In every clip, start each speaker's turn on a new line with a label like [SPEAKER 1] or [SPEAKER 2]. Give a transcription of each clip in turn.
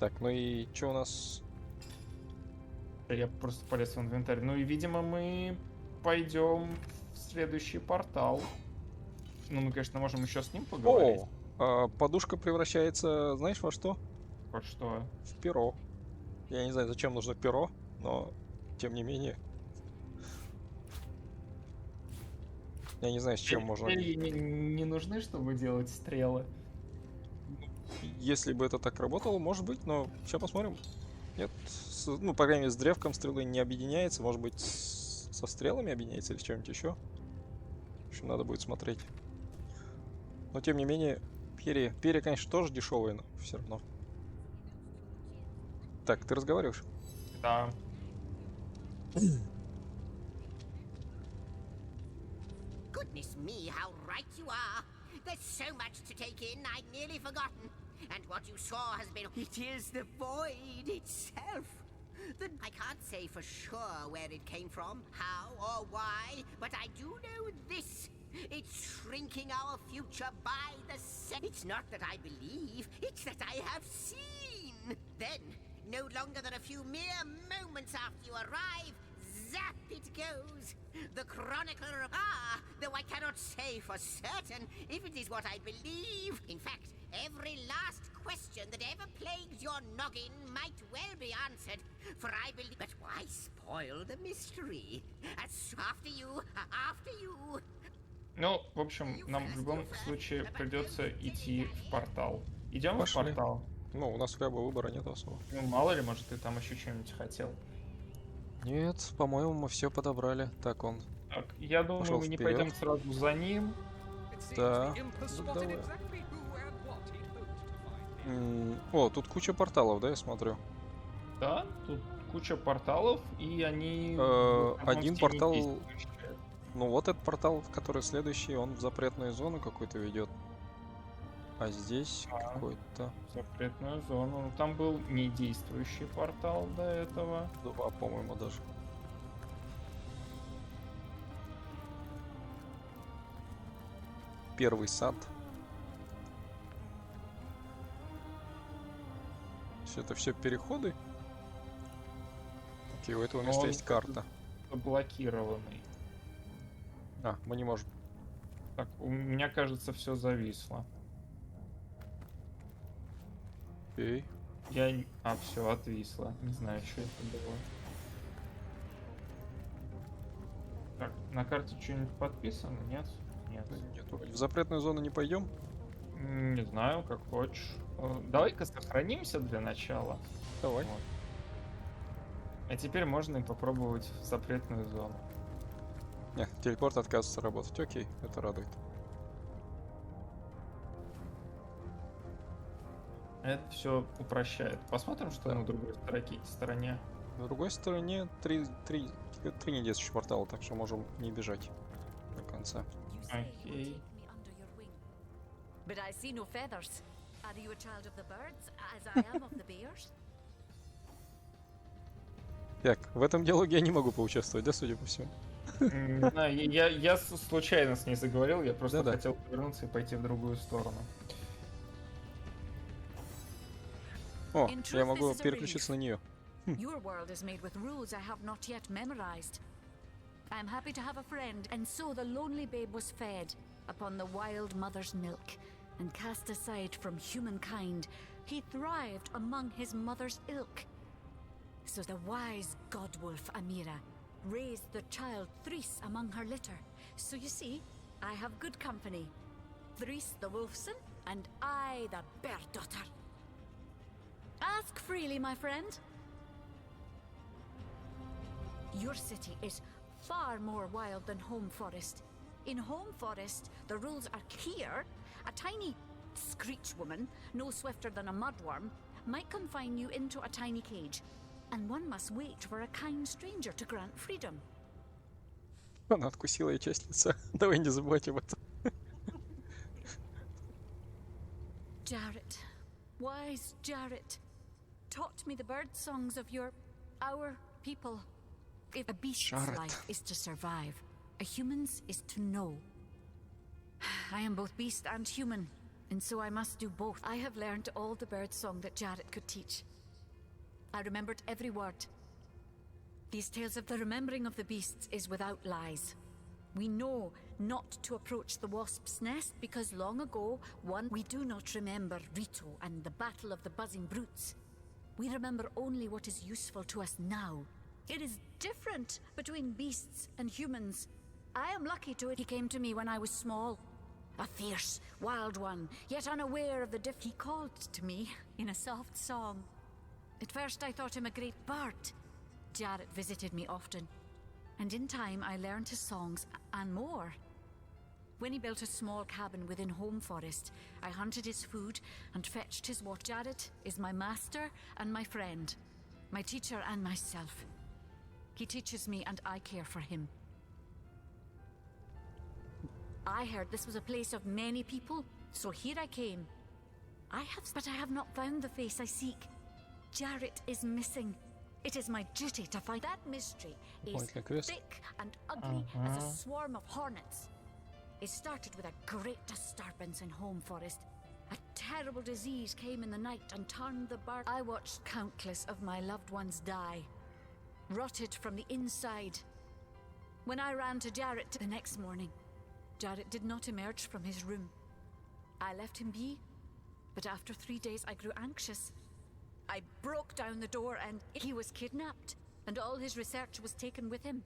[SPEAKER 1] Так, ну и что у нас?
[SPEAKER 2] Я просто полез в инвентарь. Ну и, видимо, мы пойдем в следующий портал. Ну, мы, конечно, можем еще с ним поговорить.
[SPEAKER 1] О, подушка превращается, знаешь, во что?
[SPEAKER 2] Вот что.
[SPEAKER 1] В перо. Я не знаю, зачем нужно перо, но тем не менее. Я не знаю, с чем можно.
[SPEAKER 2] Теперь ей не нужны, чтобы делать стрелы.
[SPEAKER 1] Если бы это так работало, может быть, но сейчас посмотрим. Нет, ну, по крайней мере, с древком стрелы не объединяется. Может быть, со стрелами объединяется или с чем-нибудь еще. В общем, надо будет смотреть. Но, тем не менее, перья, конечно, тоже дешевые, но все равно. Так, ты разговариваешь?
[SPEAKER 2] Да.
[SPEAKER 3] Goodness me, how right you are. There's so much to take in, I'd nearly forgotten. And what you saw has been... It is the void itself. I can't say for sure where it came from, how or why, but I do know this. It's shrinking our future by the second. It's not that I believe, it's that I have seen. Then, no longer than a few mere moments after you arrive, zap it goes. The chronicler of... though I cannot say for certain if it is what I believe. In fact, every last question that ever plagues your noggin might well be answered, for I believe... But why spoil the mystery? After you, after you...
[SPEAKER 2] Ну, в общем, нам в любом случае придется идти в портал. Идем
[SPEAKER 1] Пошли.
[SPEAKER 2] в портал?
[SPEAKER 1] Ну, у нас прямо выбора нет особо.
[SPEAKER 2] Ну, мало ли, может, ты там еще что-нибудь хотел.
[SPEAKER 1] Нет, по-моему, мы все подобрали. Так, он.
[SPEAKER 2] Так, я думаю,
[SPEAKER 1] Пошел
[SPEAKER 2] мы не
[SPEAKER 1] вперед.
[SPEAKER 2] пойдем сразу за ним.
[SPEAKER 1] Да. Давай. О, тут куча порталов, да, я смотрю.
[SPEAKER 2] Да, тут куча порталов, и они...
[SPEAKER 1] Один
[SPEAKER 2] все не
[SPEAKER 1] портал.
[SPEAKER 2] действующие.
[SPEAKER 1] Ну, вот этот портал, который следующий, он в запретную зону какой-то ведет. А здесь какой-то.
[SPEAKER 2] Запретную зону. Ну, там был недействующий портал до этого.
[SPEAKER 1] Два, по-моему, даже. Первый сад. Это все переходы? Окей, у этого места
[SPEAKER 2] Он
[SPEAKER 1] есть карта.
[SPEAKER 2] Заблокированный.
[SPEAKER 1] А, мы не можем.
[SPEAKER 2] Так, у меня, кажется, все зависло.
[SPEAKER 1] Окей.
[SPEAKER 2] Все, отвисло. Не знаю, что это было. Так, на карте что-нибудь подписано? Нет? Нет.
[SPEAKER 1] Нет, в запретную зону не пойдем?
[SPEAKER 2] Не знаю, как хочешь. Давай-ка сохранимся для начала.
[SPEAKER 1] Давай.
[SPEAKER 2] Вот. А теперь можно и попробовать в запретную зону.
[SPEAKER 1] Нет, телепорт отказывается работать. Окей, это радует.
[SPEAKER 2] Это все упрощает. Посмотрим, что
[SPEAKER 1] Да.
[SPEAKER 2] на другой стороне.
[SPEAKER 1] На другой стороне три недействующих портала, так что можем не бежать до конца.
[SPEAKER 2] Окей.
[SPEAKER 4] But I see no feathers. Are you a child of the birds, as I am of the bears?
[SPEAKER 1] Так, в этом диалоге я не могу поучаствовать, да, судя по всему?
[SPEAKER 2] Не знаю, я случайно с ней заговорил, я просто
[SPEAKER 1] Да-да.
[SPEAKER 2] хотел повернуться и пойти в другую сторону.
[SPEAKER 1] О,
[SPEAKER 4] In truth,
[SPEAKER 1] я могу
[SPEAKER 4] this is a
[SPEAKER 1] переключиться на нее.
[SPEAKER 4] Your world is made with rules I have not yet memorized. I am happy to have a friend, and so the lonely babe was fed upon the wild mother's milk, and cast aside from humankind, he thrived among his mother's ilk. So the wise godwolf Amira raised the child Threes among her litter. So you see, I have good company. Threes the wolfson, and I the bear daughter. Ask freely, my friend. Your city is far more wild than Home Forest. In Home Forest, the rules are clear. A tiny screech woman, no swifter than a mudworm, might confine you into a tiny cage, and one must wait for a kind stranger to grant freedom.
[SPEAKER 1] Она откусила ей часть лица. Давай не забывать об этом.
[SPEAKER 4] Jarrett, wise Jarrett, taught me the bird songs of our people. If a beast's
[SPEAKER 1] Jarrett.
[SPEAKER 4] life is to survive, a human's is to know. I am both beast and human, and so I must do both. I have learned all the bird song that Jarrett could teach. I remembered every word. These tales of the remembering of the beasts is without lies. We know not to approach the wasp's nest because long ago, we do not remember Rito and the battle of the buzzing brutes. We remember only what is useful to us now. It is different between beasts and humans. I am lucky to it. He came to me when I was small. A fierce, wild one, yet unaware of the He called to me in a soft song. At first I thought him a great bird. Jarrett visited me often, and in time I learned his songs and more. When he built a small cabin within Home Forest, I hunted his food and fetched his water. Jarrett is my master and my friend, my teacher and myself. He teaches me and I care for him. I heard this was a place of many people, so here I came. But I have not found the face I seek. Jarrett is missing. It is my duty to find that mystery. Is thick and ugly as a swarm of hornets. It started with a great disturbance in Home Forest. A terrible disease came in the night and turned the bird. I watched countless of my loved ones die, rotted from the inside. When I ran to Jarrett the next morning, Jarrett did not emerge from his room. I left him be, but after 3 days I grew anxious. I broke down the door and he was kidnapped, and all his research was taken with him.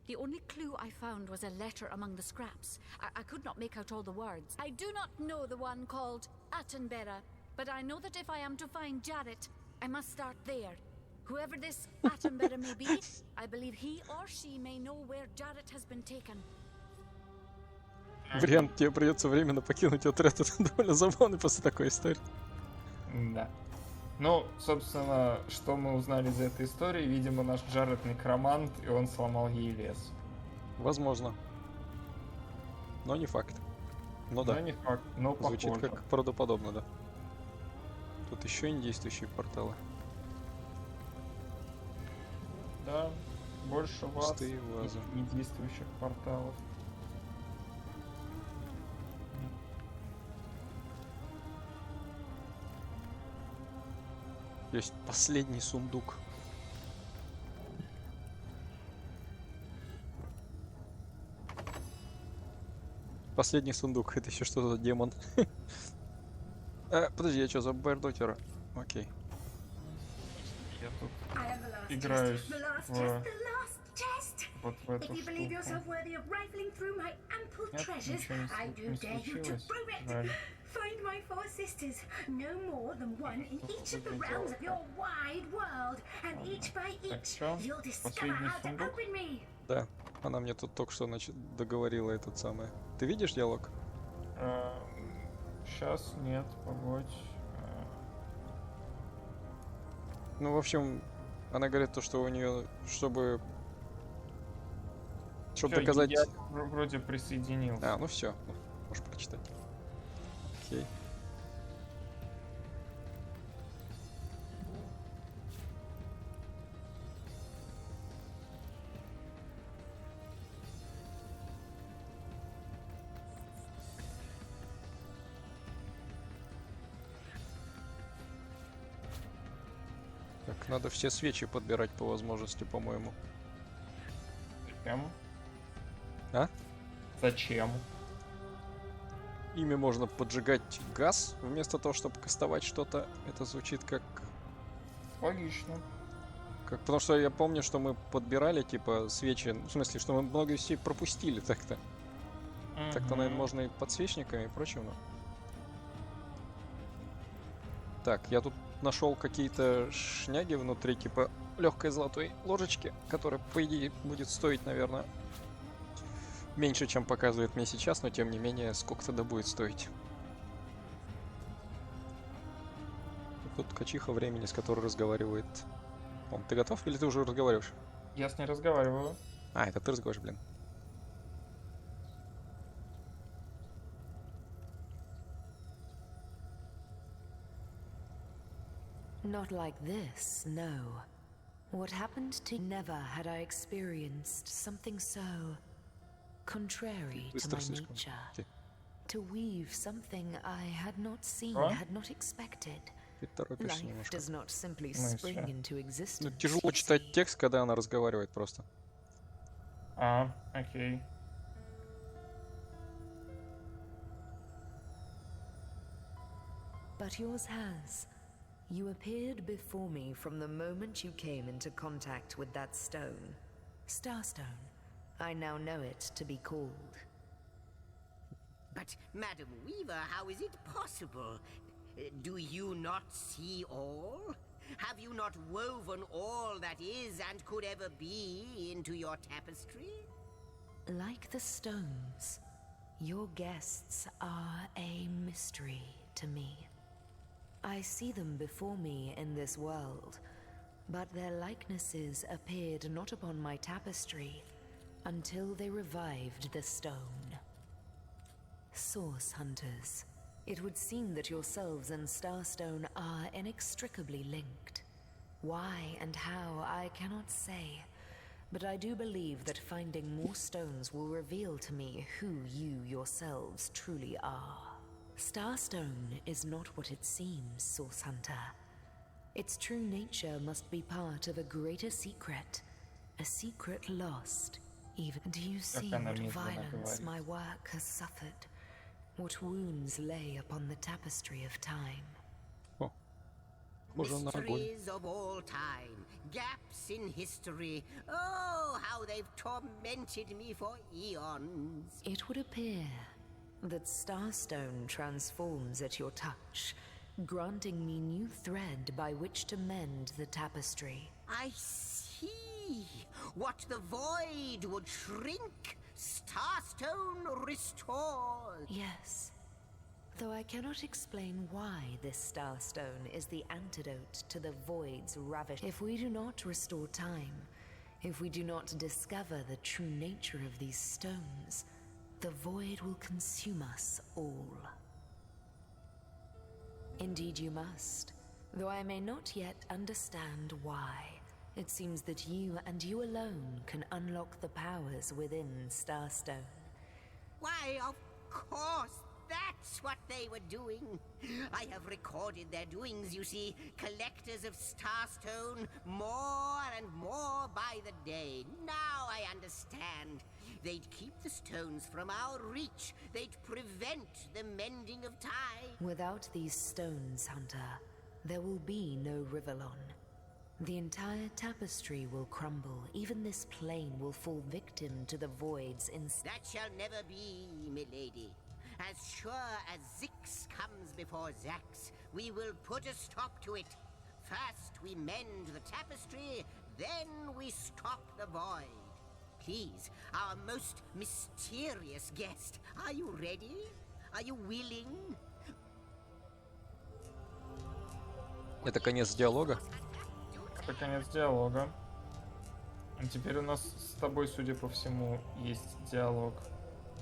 [SPEAKER 4] The only clue I found was a letter among the scraps. I could not make out all the words. I do not know the one called Attenborough, but I know that if I am to find Jarrett, I must start there. Whoever this Attenborough may be, I believe he or she may know where Jarrett has been taken.
[SPEAKER 1] Вариант, тебе придется временно покинуть отряд. Это довольно забавно после такой истории.
[SPEAKER 2] Да. Ну, собственно, что мы узнали из этой истории? Видимо, наш Джаред некромант, и он сломал ей лес.
[SPEAKER 1] Возможно. Но не факт. Ну да.
[SPEAKER 2] Но не факт, но
[SPEAKER 1] Звучит
[SPEAKER 2] похоже.
[SPEAKER 1] как правдоподобно, да. Тут еще не действующие порталы.
[SPEAKER 2] Да, больше вас
[SPEAKER 1] Пустые вазы.
[SPEAKER 2] недействующих порталов.
[SPEAKER 1] Есть последний сундук. Последний сундук. Это еще что за демон? Подожди, я что, за Бердокера? Окей.
[SPEAKER 2] Я тут играюсь в... вот в эту штуку. Нет, ничего не случилось. Жаль.
[SPEAKER 3] Find my 4 sisters, no more than one in each of the realms of your wide world, and each by each you'll discover how to open me.
[SPEAKER 1] Да, она мне тут только что договорила этот самый. Ты видишь диалог?
[SPEAKER 2] Сейчас нет, погодь.
[SPEAKER 1] Ну, в общем, она говорит то, что у нее, чтобы
[SPEAKER 2] Всё,
[SPEAKER 1] доказать...
[SPEAKER 2] я вроде присоединился.
[SPEAKER 1] Ну все, можешь прочитать. Окей. Так, надо все свечи подбирать по возможности, по-моему.
[SPEAKER 2] Зачем?
[SPEAKER 1] А?
[SPEAKER 2] Зачем?
[SPEAKER 1] Ими можно поджигать газ, вместо того, чтобы кастовать что-то. Это звучит как...
[SPEAKER 2] Логично.
[SPEAKER 1] Потому что я помню, что мы подбирали, типа, свечи. В смысле, что мы много вещей пропустили так-то. Так-то, наверное, можно и подсвечниками и прочим. Так, я тут нашел какие-то шняги внутри, типа легкой золотой ложечки, которая, по идее, будет стоить, наверное, меньше, чем показывает мне сейчас, но тем не менее, сколько тогда будет стоить. Тут Ткачиха времени, с которой разговаривает. Ты готов или ты уже разговариваешь?
[SPEAKER 2] Я с ней разговариваю.
[SPEAKER 1] Это ты разговариваешь, блин.
[SPEAKER 5] Not like this, no. What happened to... Never had I experienced something so contrary to
[SPEAKER 1] Быстро
[SPEAKER 5] my
[SPEAKER 1] слишком.
[SPEAKER 5] nature.
[SPEAKER 1] Окей.
[SPEAKER 5] to weave something I had not seen,
[SPEAKER 2] What?
[SPEAKER 5] had not expected.
[SPEAKER 1] Ты торопишься
[SPEAKER 5] Life
[SPEAKER 1] немножко.
[SPEAKER 5] does not simply
[SPEAKER 2] Ну и
[SPEAKER 5] spring
[SPEAKER 2] всё.
[SPEAKER 5] into
[SPEAKER 1] Ну,
[SPEAKER 5] existence.
[SPEAKER 1] тяжело
[SPEAKER 5] you
[SPEAKER 1] читать
[SPEAKER 5] see.
[SPEAKER 1] текст, когда она разговаривает просто.
[SPEAKER 2] Окей.
[SPEAKER 5] But yours has. You appeared before me from the moment you came into contact with that stone. Starstone. I now know it to be called.
[SPEAKER 3] But, Madam Weaver, how is it possible? Do you not see all? Have you not woven all that is and could ever be into your tapestry?
[SPEAKER 5] Like the stones, your guests are a mystery to me. I see them before me in this world, but their likenesses appeared not upon my tapestry until they revived the stone. Source hunters, it would seem that yourselves and Starstone are inextricably linked. Why and how I cannot say, but I do believe that finding more stones will reveal to me who you yourselves truly are. Starstone is not what it seems, Source Hunter. Its true nature must be part of a greater secret, a secret lost. Even do you see
[SPEAKER 2] она
[SPEAKER 5] what
[SPEAKER 2] медленно
[SPEAKER 5] violence
[SPEAKER 2] говорит.
[SPEAKER 5] my work has suffered? What wounds lay upon the tapestry of time?
[SPEAKER 1] Похоже на огонь.
[SPEAKER 3] Mysteries of all time, gaps in history. Oh, how they've tormented me for eons.
[SPEAKER 5] It would appear that Starstone transforms at your touch, granting me new thread by which to mend the tapestry.
[SPEAKER 3] I see. What the void would shrink, Starstone restores.
[SPEAKER 5] Yes. Though I cannot explain why this Starstone is the antidote to the void's ravish. If we do not restore time, if we do not discover the true nature of these stones, the void will consume us all. Indeed you must, though I may not yet understand why. It seems that you and you alone can unlock the powers within Starstone.
[SPEAKER 3] Why, of course, that's what they were doing. I have recorded their doings, you see. Collectors of Starstone, more and more by the day. Now I understand. They'd keep the stones from our reach. They'd prevent the mending of time.
[SPEAKER 5] Without these stones, Hunter, there will be no Rivellon. The entire tapestry will crumble. Even this plane will fall victim to the void's
[SPEAKER 3] That shall never be, milady. As sure as Zix comes before Zax, we will put a stop to it. First we mend the tapestry, then we stop the void. Please, our most mysterious guest, are you ready? Are you willing?
[SPEAKER 1] Это конец диалога.
[SPEAKER 2] Это конец диалога. А теперь у нас с тобой, судя по всему, есть диалог.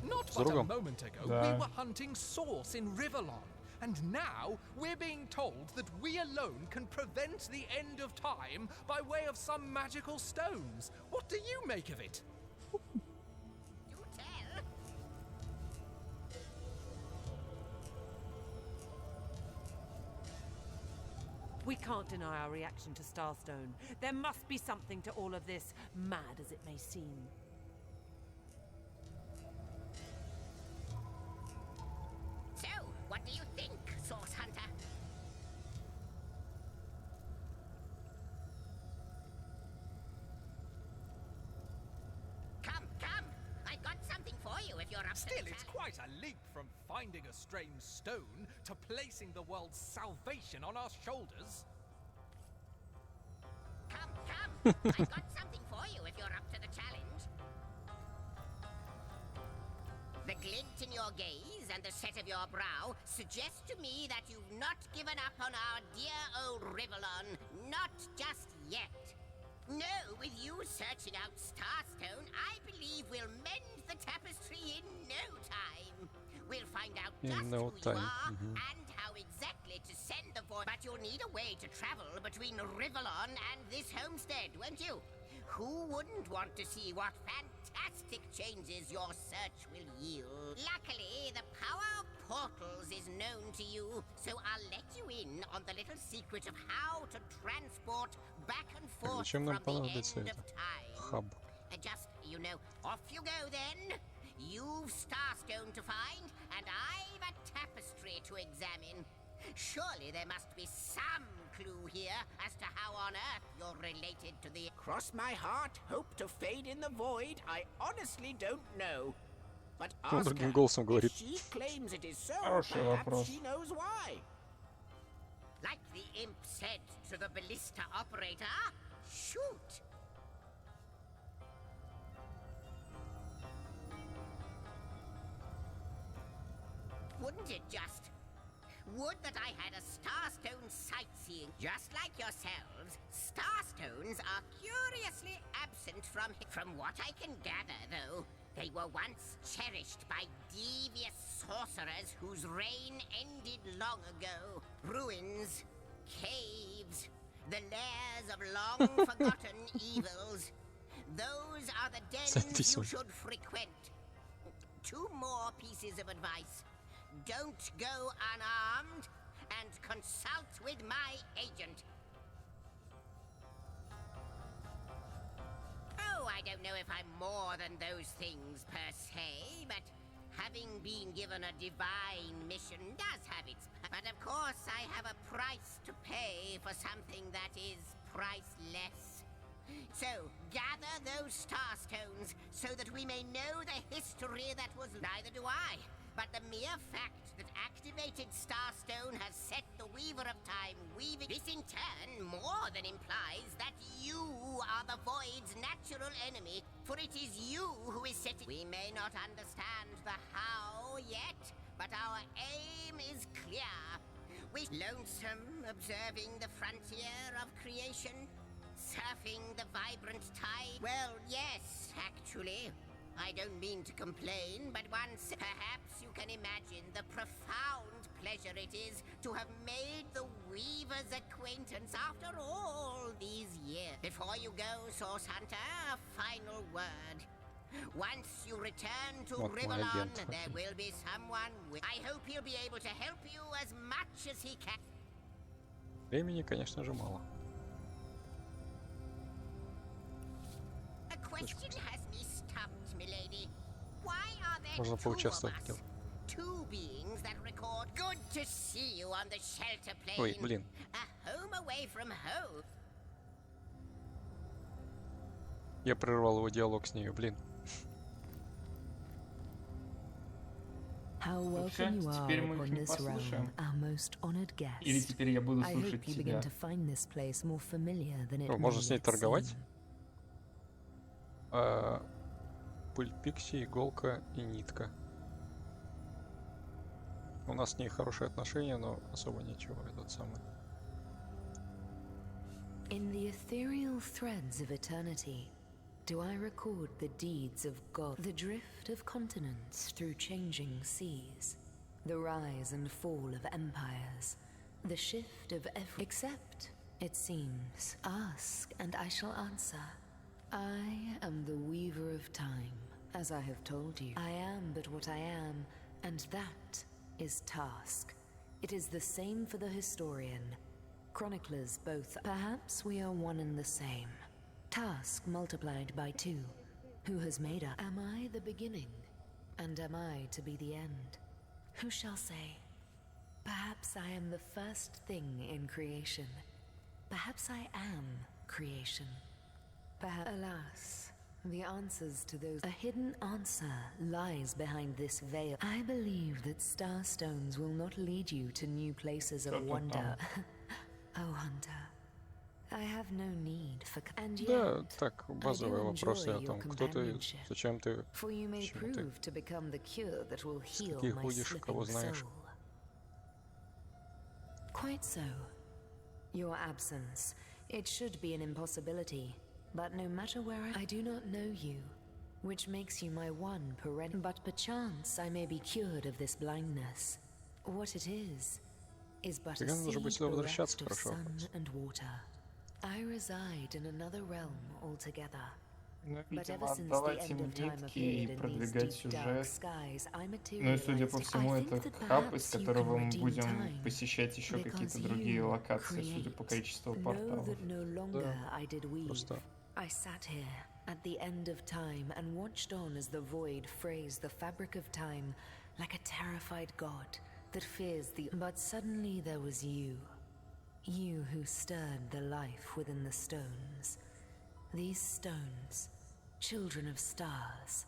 [SPEAKER 6] Not
[SPEAKER 1] С
[SPEAKER 6] but a
[SPEAKER 1] другом.
[SPEAKER 6] moment ago,
[SPEAKER 2] Да.
[SPEAKER 6] we were hunting source in Rivellon, and now we're being told that we alone can prevent the end of time by way of some magical stones. What do you make of it?
[SPEAKER 3] Do tell.
[SPEAKER 7] We can't deny our reaction to Starstone. There must be something to all of this, mad as it may seem.
[SPEAKER 3] So, what do you think, Source Hunter? Come, come! I've got something for you if you're up to
[SPEAKER 6] Still,
[SPEAKER 3] the
[SPEAKER 6] it's
[SPEAKER 3] challenge.
[SPEAKER 6] quite a leap from finding a strange stone to placing the world's salvation on our shoulders.
[SPEAKER 3] Come, come! I've got something for you if you're up to the challenge. The glint in your gaze and the set of your brow suggest to me that you've not given up on our dear old Rivellon. Not just yet. No, with you searching out Starstone, I believe we'll mend the tapestry in no time. We'll find out
[SPEAKER 1] In
[SPEAKER 3] just
[SPEAKER 1] no
[SPEAKER 3] who
[SPEAKER 1] time,
[SPEAKER 3] you are
[SPEAKER 1] mhm.
[SPEAKER 3] and how exactly to send the void. But you'll need a way to travel between Rivellon and this homestead, won't you? Who wouldn't want to see what fantastic drastic changes your search will yield. Luckily, the power of portals is known to you, so I'll let you in on the little secret of how to transport back and forth
[SPEAKER 1] Зачем
[SPEAKER 3] from
[SPEAKER 1] нам
[SPEAKER 3] the
[SPEAKER 1] понадобится
[SPEAKER 3] end
[SPEAKER 1] это?
[SPEAKER 3] of time.
[SPEAKER 1] Хаб.
[SPEAKER 3] Just, you know, off you go then. You've Starstone to find, and I've a tapestry to examine. Surely there must be some clue here as to how on earth you're related to the...
[SPEAKER 8] Cross my heart, hope to fade in the void. I honestly don't know. But
[SPEAKER 1] Он
[SPEAKER 8] ask
[SPEAKER 1] другим
[SPEAKER 8] her.
[SPEAKER 1] голосом
[SPEAKER 8] If
[SPEAKER 1] говорит.
[SPEAKER 8] she claims it is so,
[SPEAKER 2] Хороший
[SPEAKER 8] perhaps
[SPEAKER 2] вопрос.
[SPEAKER 8] she knows why.
[SPEAKER 3] Like the imp said to the ballista operator, shoot! Wouldn't it just? Would that I had a Starstone sightseeing. Just like yourselves, Starstones are curiously absent from what I can gather, though. They were once cherished by devious sorcerers whose reign ended long ago. Ruins, caves, the lairs of long-forgotten evils. Those are the dens you should frequent. 2 more pieces of advice. Don't go unarmed, and consult with my agent. Oh, I don't know if I'm more than those things per se, but having been given a divine mission does have its... But of course I have a price to pay for something that is priceless. So, gather those Starstones so that we may know the history that was... Neither do I. But the mere fact that activated Starstone has set the Weaver of Time weaving... This in turn more than implies that you are the Void's natural enemy, for it is you who is setting... We may not understand the how yet, but our aim is clear. We lonesome, observing the frontier of creation, surfing the vibrant tide. Well, yes, actually. I don't mean to complain, but once perhaps you can imagine the profound pleasure it is to have made the Weaver's acquaintance after all these years. Before you go, Source Hunter, a final word. Once you return to Rivalon, there will be someone I hope he'll be able to help you as much as he can.
[SPEAKER 1] Времени, конечно же, мало.
[SPEAKER 3] A question has me stumped, milady. Why are there
[SPEAKER 1] Можно
[SPEAKER 3] two
[SPEAKER 1] поучаствовать
[SPEAKER 3] of
[SPEAKER 1] хотел.
[SPEAKER 3] us? Two beings that record good to see you on the shelter plane.
[SPEAKER 1] Ой, блин.
[SPEAKER 3] A home away from home.
[SPEAKER 1] Я прервал его диалог с нею, блин.
[SPEAKER 5] How
[SPEAKER 2] Вообще,
[SPEAKER 5] welcome you are
[SPEAKER 2] теперь мы их
[SPEAKER 5] upon
[SPEAKER 2] не
[SPEAKER 5] this realm,
[SPEAKER 2] послушаем.
[SPEAKER 5] our most honored
[SPEAKER 2] Или
[SPEAKER 5] guest.
[SPEAKER 2] теперь я буду
[SPEAKER 5] I hope
[SPEAKER 2] слушать
[SPEAKER 5] you
[SPEAKER 2] тебя.
[SPEAKER 5] begin to find this place more familiar than it
[SPEAKER 1] О,
[SPEAKER 5] may
[SPEAKER 1] можно с ней
[SPEAKER 5] yet
[SPEAKER 1] торговать?
[SPEAKER 5] seem.
[SPEAKER 1] Пыль пикси, иголка и нитка. У нас с ней хорошие отношения, но особо ничего, этот самый.
[SPEAKER 5] In the ethereal threads of eternity, do I record the deeds of God, the drift of continents through changing seas, the rise and fall of empires, the shift of every... Except, it seems, ask and I shall answer. I am the Weaver of Time, as I have told you. I am but what I am, and that is task. It is the same for the historian. Chroniclers both. Perhaps we are one and the same. Task multiplied by 2. Who has made us? Am I the beginning? And am I to be the end? Who shall say? Perhaps I am the first thing in creation. Perhaps I am creation. Perhaps, alas, the answers to those... A hidden answer lies behind this veil. I believe that starstones will not lead you to new places of wonder. Oh, Hunter, I have no need for... And
[SPEAKER 1] Да,
[SPEAKER 5] yet,
[SPEAKER 1] так,
[SPEAKER 5] I
[SPEAKER 1] базовые
[SPEAKER 5] do
[SPEAKER 1] вопросы
[SPEAKER 5] enjoy
[SPEAKER 1] о
[SPEAKER 5] your
[SPEAKER 1] том, кто ты,
[SPEAKER 5] companionship.
[SPEAKER 1] зачем ты,
[SPEAKER 5] For you may
[SPEAKER 1] почему ты,
[SPEAKER 5] prove to become the cure that will heal
[SPEAKER 1] каких
[SPEAKER 5] my
[SPEAKER 1] будешь, кого
[SPEAKER 5] slipping
[SPEAKER 1] знаешь.
[SPEAKER 5] soul. Quite so. Your absence, it should be an impossibility. But no matter where I do not know you, which makes you my one perennial. But perchance I may be cured of this blindness. What it is but a
[SPEAKER 1] Тогда нужно будет
[SPEAKER 5] seed
[SPEAKER 1] сюда возвращаться,
[SPEAKER 5] bereft of
[SPEAKER 1] хороший
[SPEAKER 5] sun
[SPEAKER 1] вопрос.
[SPEAKER 5] and water. I reside in another realm altogether.
[SPEAKER 2] Ну,
[SPEAKER 5] But
[SPEAKER 2] видимо,
[SPEAKER 5] ever since the
[SPEAKER 2] отдавать
[SPEAKER 5] end
[SPEAKER 2] им
[SPEAKER 5] of time
[SPEAKER 2] нитки
[SPEAKER 5] appeared
[SPEAKER 2] и
[SPEAKER 5] in these
[SPEAKER 2] продвигать
[SPEAKER 5] deep dark
[SPEAKER 2] сюжет.
[SPEAKER 5] skies, I
[SPEAKER 2] Ну и, судя по
[SPEAKER 5] materialized.
[SPEAKER 2] всему,
[SPEAKER 5] I
[SPEAKER 2] это
[SPEAKER 5] think that
[SPEAKER 2] хаб, из
[SPEAKER 5] perhaps you
[SPEAKER 2] которого
[SPEAKER 5] can
[SPEAKER 2] мы
[SPEAKER 5] redeem
[SPEAKER 2] будем
[SPEAKER 5] time,
[SPEAKER 2] посещать еще какие-то
[SPEAKER 5] because
[SPEAKER 2] другие
[SPEAKER 5] you
[SPEAKER 2] локации, судя по
[SPEAKER 5] create.
[SPEAKER 2] количеству
[SPEAKER 5] Know
[SPEAKER 2] порталов.
[SPEAKER 5] that no longer
[SPEAKER 1] Да,
[SPEAKER 5] I did weave.
[SPEAKER 1] просто
[SPEAKER 5] I sat here at the end of time and watched on as the void phrased the fabric of time like a terrified god that fears the. But suddenly there was you. You who stirred the life within the stones. These stones, children of stars.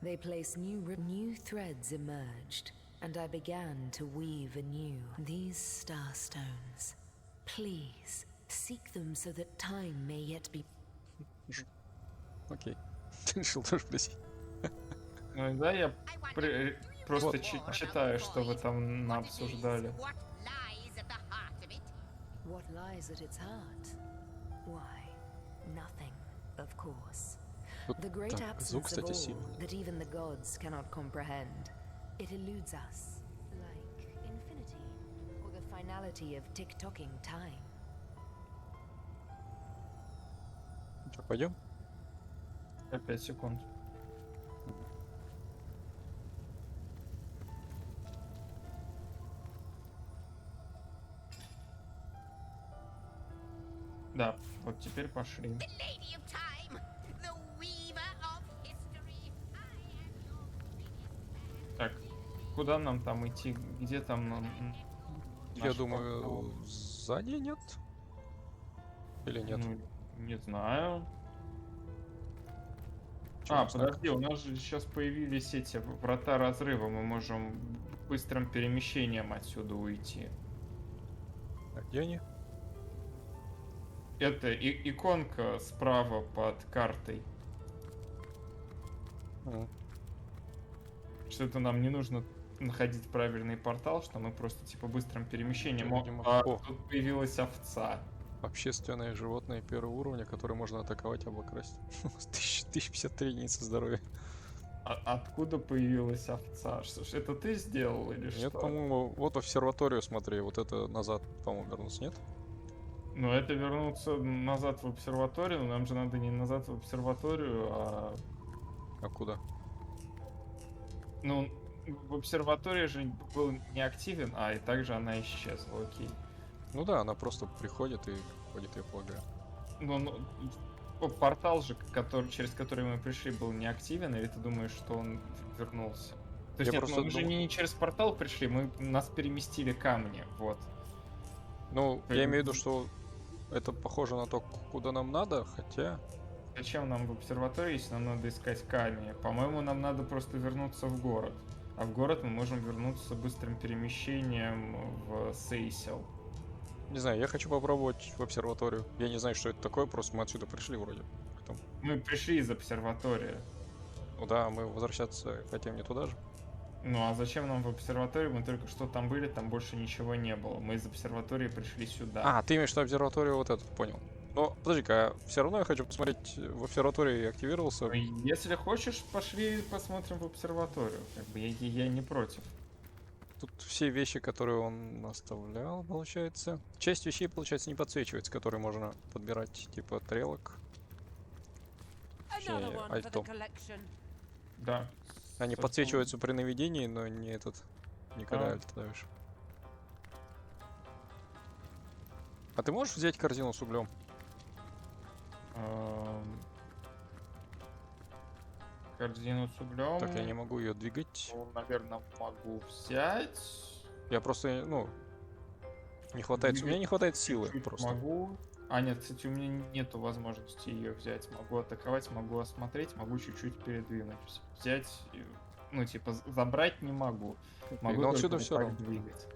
[SPEAKER 5] They place new threads emerged, and I began to weave anew. These star stones. Please, seek them so that time may yet be.
[SPEAKER 1] окей. Ты решил тоже присесть.
[SPEAKER 2] Ну да, я просто
[SPEAKER 1] Вот.
[SPEAKER 2] читаю, что вы там
[SPEAKER 3] What it is,
[SPEAKER 2] обсуждали.
[SPEAKER 3] what lies at the heart of it.
[SPEAKER 5] What lies at its heart? Why, nothing, of course.
[SPEAKER 1] Тут
[SPEAKER 5] The great
[SPEAKER 1] так, звук,
[SPEAKER 5] absence of
[SPEAKER 1] кстати,
[SPEAKER 5] all
[SPEAKER 1] сильный.
[SPEAKER 5] that even the gods cannot comprehend. It eludes us, like infinity, or the finality of tick-tocking time.
[SPEAKER 1] Что, пойдем?
[SPEAKER 2] 5 секунд. Да, вот теперь пошли.
[SPEAKER 3] The Lady of Time, the weaver of history. I am your biggest fan.
[SPEAKER 2] Так, куда нам там идти? Где там нам?
[SPEAKER 1] Я
[SPEAKER 2] наш
[SPEAKER 1] думаю,
[SPEAKER 2] портал?
[SPEAKER 1] сзади нет? Или нет?
[SPEAKER 2] Ну, не знаю.
[SPEAKER 1] Чё,
[SPEAKER 2] А,
[SPEAKER 1] не знаю,
[SPEAKER 2] подожди, у нас же сейчас появились эти врата разрыва. Мы можем быстрым перемещением отсюда уйти.
[SPEAKER 1] А где они?
[SPEAKER 2] Это иконка справа под картой.
[SPEAKER 1] М,
[SPEAKER 2] Что это нам не нужно находить правильный портал, что мы просто типа быстрым перемещением.
[SPEAKER 1] Да, видимо.
[SPEAKER 2] А
[SPEAKER 1] О.
[SPEAKER 2] тут появилась овца.
[SPEAKER 1] Общественное животное первого уровня, которое можно атаковать и обокрасть. 1053 единицы здоровья.
[SPEAKER 2] Откуда появилась овца? Что ж, это ты сделал или
[SPEAKER 1] Нет,
[SPEAKER 2] что?
[SPEAKER 1] по-моему, вот в обсерваторию смотри, вот это назад, по-моему, вернулся, нет?
[SPEAKER 2] Ну, это вернуться назад в обсерваторию, но нам же надо не назад в обсерваторию, а...
[SPEAKER 1] А куда?
[SPEAKER 2] Ну, в обсерватории же был не активен, а и также она исчезла, окей.
[SPEAKER 1] Ну да, она просто приходит и ходит, я полагаю.
[SPEAKER 2] Портал же, через который мы пришли, был не активен, или ты думаешь, что он вернулся? То есть
[SPEAKER 1] Я
[SPEAKER 2] нет,
[SPEAKER 1] просто
[SPEAKER 2] мы же
[SPEAKER 1] думал-
[SPEAKER 2] не через портал пришли, нас переместили камни, вот.
[SPEAKER 1] Ну, я имею в виду, что это похоже на то, куда нам надо, хотя...
[SPEAKER 2] Зачем нам в обсерватории, если нам надо искать камни? По-моему, нам надо просто вернуться в город. А в город мы можем вернуться быстрым перемещением в Сейсел.
[SPEAKER 1] Не знаю, я хочу попробовать в обсерваторию. Я не знаю, что это такое, просто мы отсюда пришли вроде. Поэтому...
[SPEAKER 2] Мы пришли из обсерватории.
[SPEAKER 1] Ну да, мы возвращаться хотим не туда же.
[SPEAKER 2] Ну а зачем нам в обсерватории? Мы только что там были, там больше ничего не было. Мы из обсерватории пришли сюда.
[SPEAKER 1] А, ты имеешь в виду обсерваторию вот эту, понял. Но, подожди-ка, все равно я хочу посмотреть, в обсерватории активировался.
[SPEAKER 2] Ну, если хочешь, пошли посмотрим в обсерваторию. Как бы я не против.
[SPEAKER 1] Тут все вещи, которые он оставлял, получается. Часть вещей, получается, не подсвечивается, которые можно подбирать, типа трелок.
[SPEAKER 7] Another one for the
[SPEAKER 1] Альтом.
[SPEAKER 7] collection.
[SPEAKER 2] Да.
[SPEAKER 1] Они
[SPEAKER 2] Собственно,
[SPEAKER 1] подсвечиваются при наведении, но не этот, никогда
[SPEAKER 2] А.
[SPEAKER 1] альт ставишь. А ты можешь взять корзину с углем?
[SPEAKER 2] Корзину с углем.
[SPEAKER 1] Так, я не могу ее двигать.
[SPEAKER 2] Ну, наверное, могу взять.
[SPEAKER 1] Я просто, ну, не хватает, у меня не хватает силы
[SPEAKER 2] Чуть-чуть
[SPEAKER 1] просто.
[SPEAKER 2] Могу. А, нет, кстати, у меня нету возможности ее взять. Могу атаковать, могу осмотреть, могу чуть-чуть передвинуть. Взять, ну, типа, забрать не могу. Могу
[SPEAKER 1] но
[SPEAKER 2] только
[SPEAKER 1] отсюда
[SPEAKER 2] вот
[SPEAKER 1] все
[SPEAKER 2] так
[SPEAKER 1] равно.
[SPEAKER 2] двигать.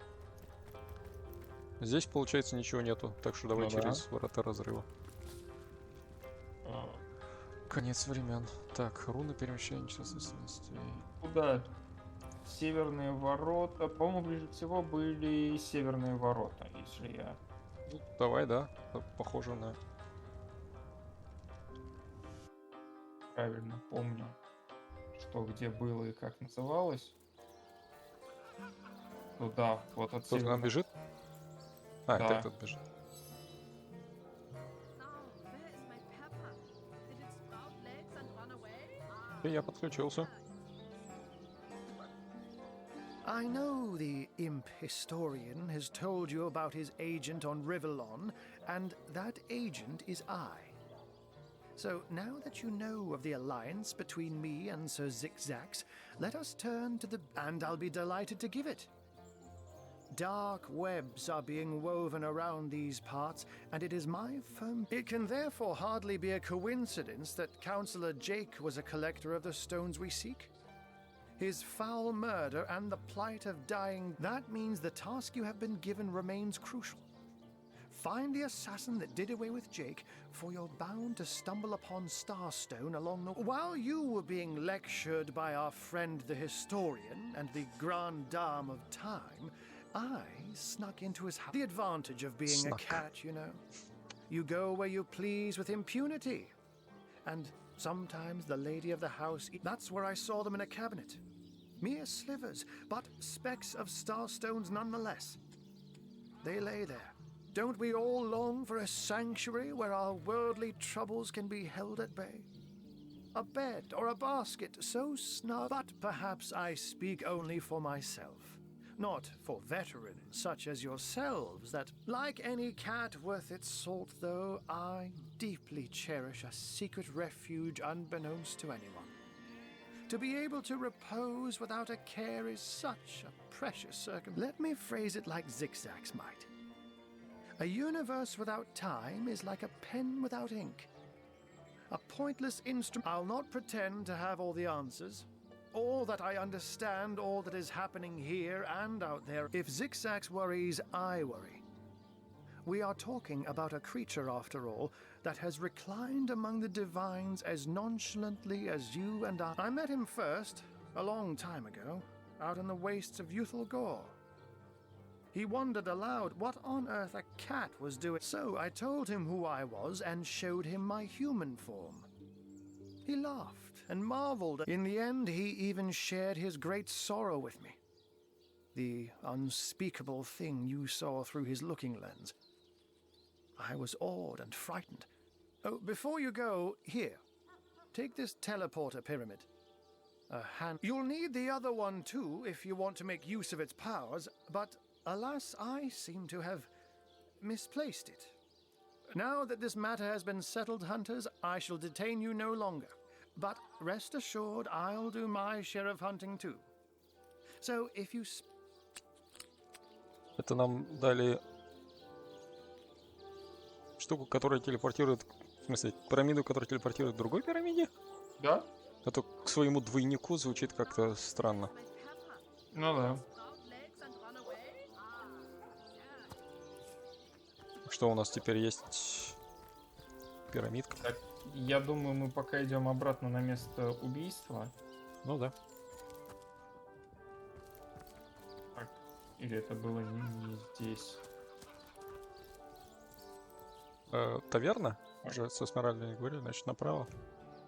[SPEAKER 1] Здесь, получается, ничего нету, так что давай
[SPEAKER 2] Ну да.
[SPEAKER 1] через врата разрыва.
[SPEAKER 2] А,
[SPEAKER 1] Конец времен. Так, руны перемещения часа следствий.
[SPEAKER 2] Куда? Северные ворота. По-моему, ближе всего были северные ворота, если я...
[SPEAKER 1] Ну, давай, да. Похоже на...
[SPEAKER 2] правильно помню, что где было и как называлось. Ну да, вот от
[SPEAKER 1] Кто-то к нам
[SPEAKER 2] северных-
[SPEAKER 1] бежит? А,
[SPEAKER 2] Да.
[SPEAKER 1] это этот бежит.
[SPEAKER 9] Oh, where is my pepper? Did it sprout legs
[SPEAKER 1] И я подключился.
[SPEAKER 9] I know the imp historian has told you about his agent on Rivellon, and that agent is I. So now that you know of the alliance between me and Sir Zigzags, let us turn to the... and I'll be delighted to give it. Dark webs are being woven around these parts, and it is my firm... It can therefore hardly be a coincidence that Councillor Jake was a collector of the stones we seek. His foul murder and the plight of dying... That means the task you have been given remains crucial. Find the assassin that did away with Jake, for you're bound to stumble upon Starstone along the... While you were being lectured by our friend the historian and the grande dame of time, I snuck into his house. The advantage of being a cat, you know. You go where you please with impunity. And sometimes the lady of the house... That's where I saw them in a cabinet. Mere slivers, but specks of starstones nonetheless. They lay there. Don't we all long for a sanctuary where our worldly troubles can be held at bay? A bed or a basket so snug... But perhaps I speak only for myself. Not for veterans such as yourselves that, like any cat worth its salt though, I deeply cherish a secret refuge unbeknownst to anyone. To be able to repose without a care is such a precious circumstance. Let me phrase it like Zigzags might. A universe without time is like a pen without ink. A pointless instrument. I'll not pretend to have all the answers, or that I understand all that is happening here and out there. If Zigzags worries, I worry. We are talking about a creature, after all, that has reclined among the divines as nonchalantly as you and I. I met him first, a long time ago, out in the wastes of Youthful Gore. He wondered aloud what on earth a cat was doing. So I told him who I was and showed him my human form. He laughed and marveled. In the end, he even shared his great sorrow with me. The unspeakable thing you saw through his looking lens. I was awed and frightened. Oh, before you go, here. Take this teleporter pyramid. A hand. You'll need the other one too if you want to make use of its powers, but alas, I seem to have misplaced it. Now that this matter has been settled, hunters, I shall detain you no longer. But rest assured, I'll do my share of hunting too. So if you...
[SPEAKER 1] Это нам дали штуку, которая телепортирует... В смысле, пирамиду, которая телепортирует к другой пирамиде?
[SPEAKER 2] Да?
[SPEAKER 1] А то к своему двойнику звучит как-то странно.
[SPEAKER 2] Ну да.
[SPEAKER 1] Что у нас теперь есть? Пирамидка.
[SPEAKER 2] Так, я думаю, мы пока идем обратно на место убийства.
[SPEAKER 1] Ну да.
[SPEAKER 2] Так, или это было не здесь?
[SPEAKER 1] Таверна? Уже со Смиральной говорили, значит направо.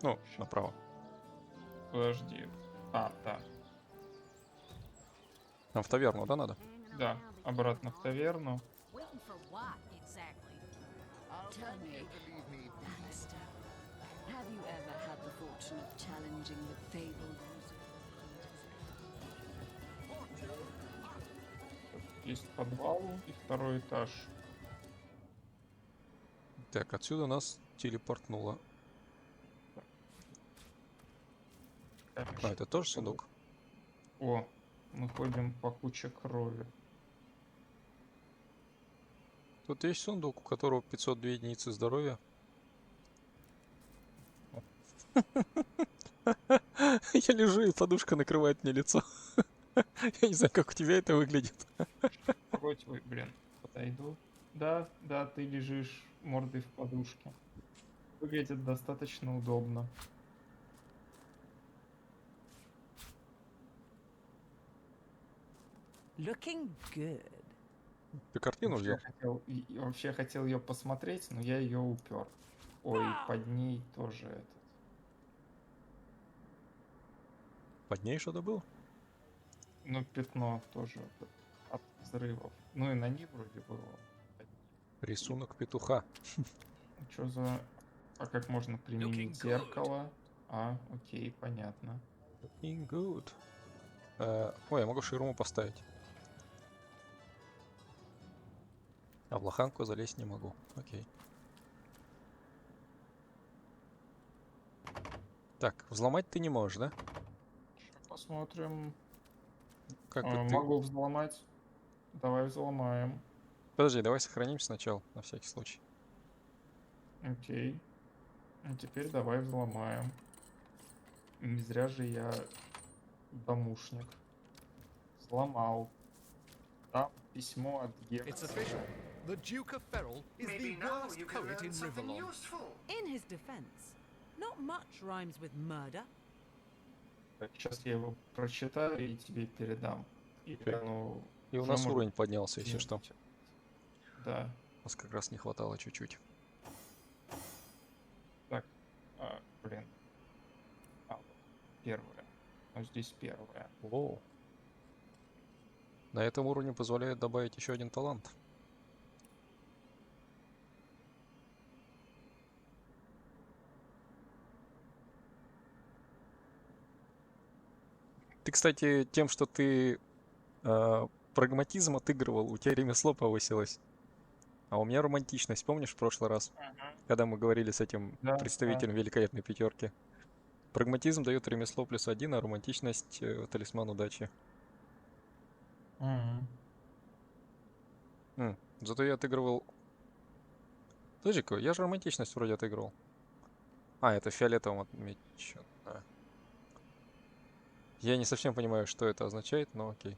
[SPEAKER 1] Ну, направо.
[SPEAKER 2] Подожди. А, да.
[SPEAKER 1] Нам в таверну, да, надо?
[SPEAKER 2] Да, обратно в таверну.
[SPEAKER 4] Waiting for what exactly? Tell me, Alistair, have you ever had the fortune of challenging the fabled
[SPEAKER 2] Есть подвал и второй этаж.
[SPEAKER 1] Так, отсюда нас телепортнуло. А, это тоже сундук?
[SPEAKER 2] О, мы ходим по куче крови.
[SPEAKER 1] Тут есть сундук, у которого 502 единицы здоровья. Я лежу, и подушка накрывает мне лицо. Я не знаю, как у тебя это выглядит.
[SPEAKER 2] Ой, блин, подойду. Да, да, ты лежишь мордой в подушке. Выглядит достаточно удобно.
[SPEAKER 7] Looking good.
[SPEAKER 1] Ты картину взял?
[SPEAKER 2] Вообще хотел ее посмотреть, но я ее упер. Ой, под ней тоже этот.
[SPEAKER 1] Под ней что-то было?
[SPEAKER 2] Ну, пятно тоже от взрывов. Ну и на ней вроде было.
[SPEAKER 1] Рисунок петуха.
[SPEAKER 2] Что за... А как можно применить зеркало? Окей, понятно.
[SPEAKER 1] И good. Ой, я могу ширму поставить. А в лоханку залезть не могу. Окей. Так, взломать ты не можешь, да?
[SPEAKER 2] Посмотрим.
[SPEAKER 1] Как бы ты...
[SPEAKER 2] Могу взломать. Давай взломаем.
[SPEAKER 1] Подожди, давай сохранимся сначала, на всякий случай.
[SPEAKER 2] Окей. А теперь давай взломаем. Не зря же я домушник. Взломал. Там письмо от
[SPEAKER 6] It's
[SPEAKER 2] Гекса.
[SPEAKER 6] official. The Duke of Ferrell is the worst poet in Rivellon.
[SPEAKER 7] In his defense, not much rhymes with murder.
[SPEAKER 2] Так, сейчас я его прочитаю и тебе передам. И, ну,
[SPEAKER 1] И у
[SPEAKER 2] уже
[SPEAKER 1] нас
[SPEAKER 2] может
[SPEAKER 1] уровень поднялся, если что.
[SPEAKER 2] Да.
[SPEAKER 1] У нас как раз не хватало чуть-чуть.
[SPEAKER 2] Так, блин. Вот первое. Вот здесь первое.
[SPEAKER 1] Воу. На этом уровне позволяет добавить еще один талант. Ты, кстати, тем, что ты прагматизм отыгрывал, у тебя ремесло повысилось. А у меня романтичность, помнишь, в прошлый раз, когда мы говорили с этим
[SPEAKER 2] Да,
[SPEAKER 1] представителем великолепной пятерки? Прагматизм дает ремесло +1, а романтичность талисман удачи. Зато я отыгрывал... Подожди-ка, я же романтичность вроде отыгрывал. А, это фиолетовым отмечено. Я не совсем понимаю, что это означает, но окей.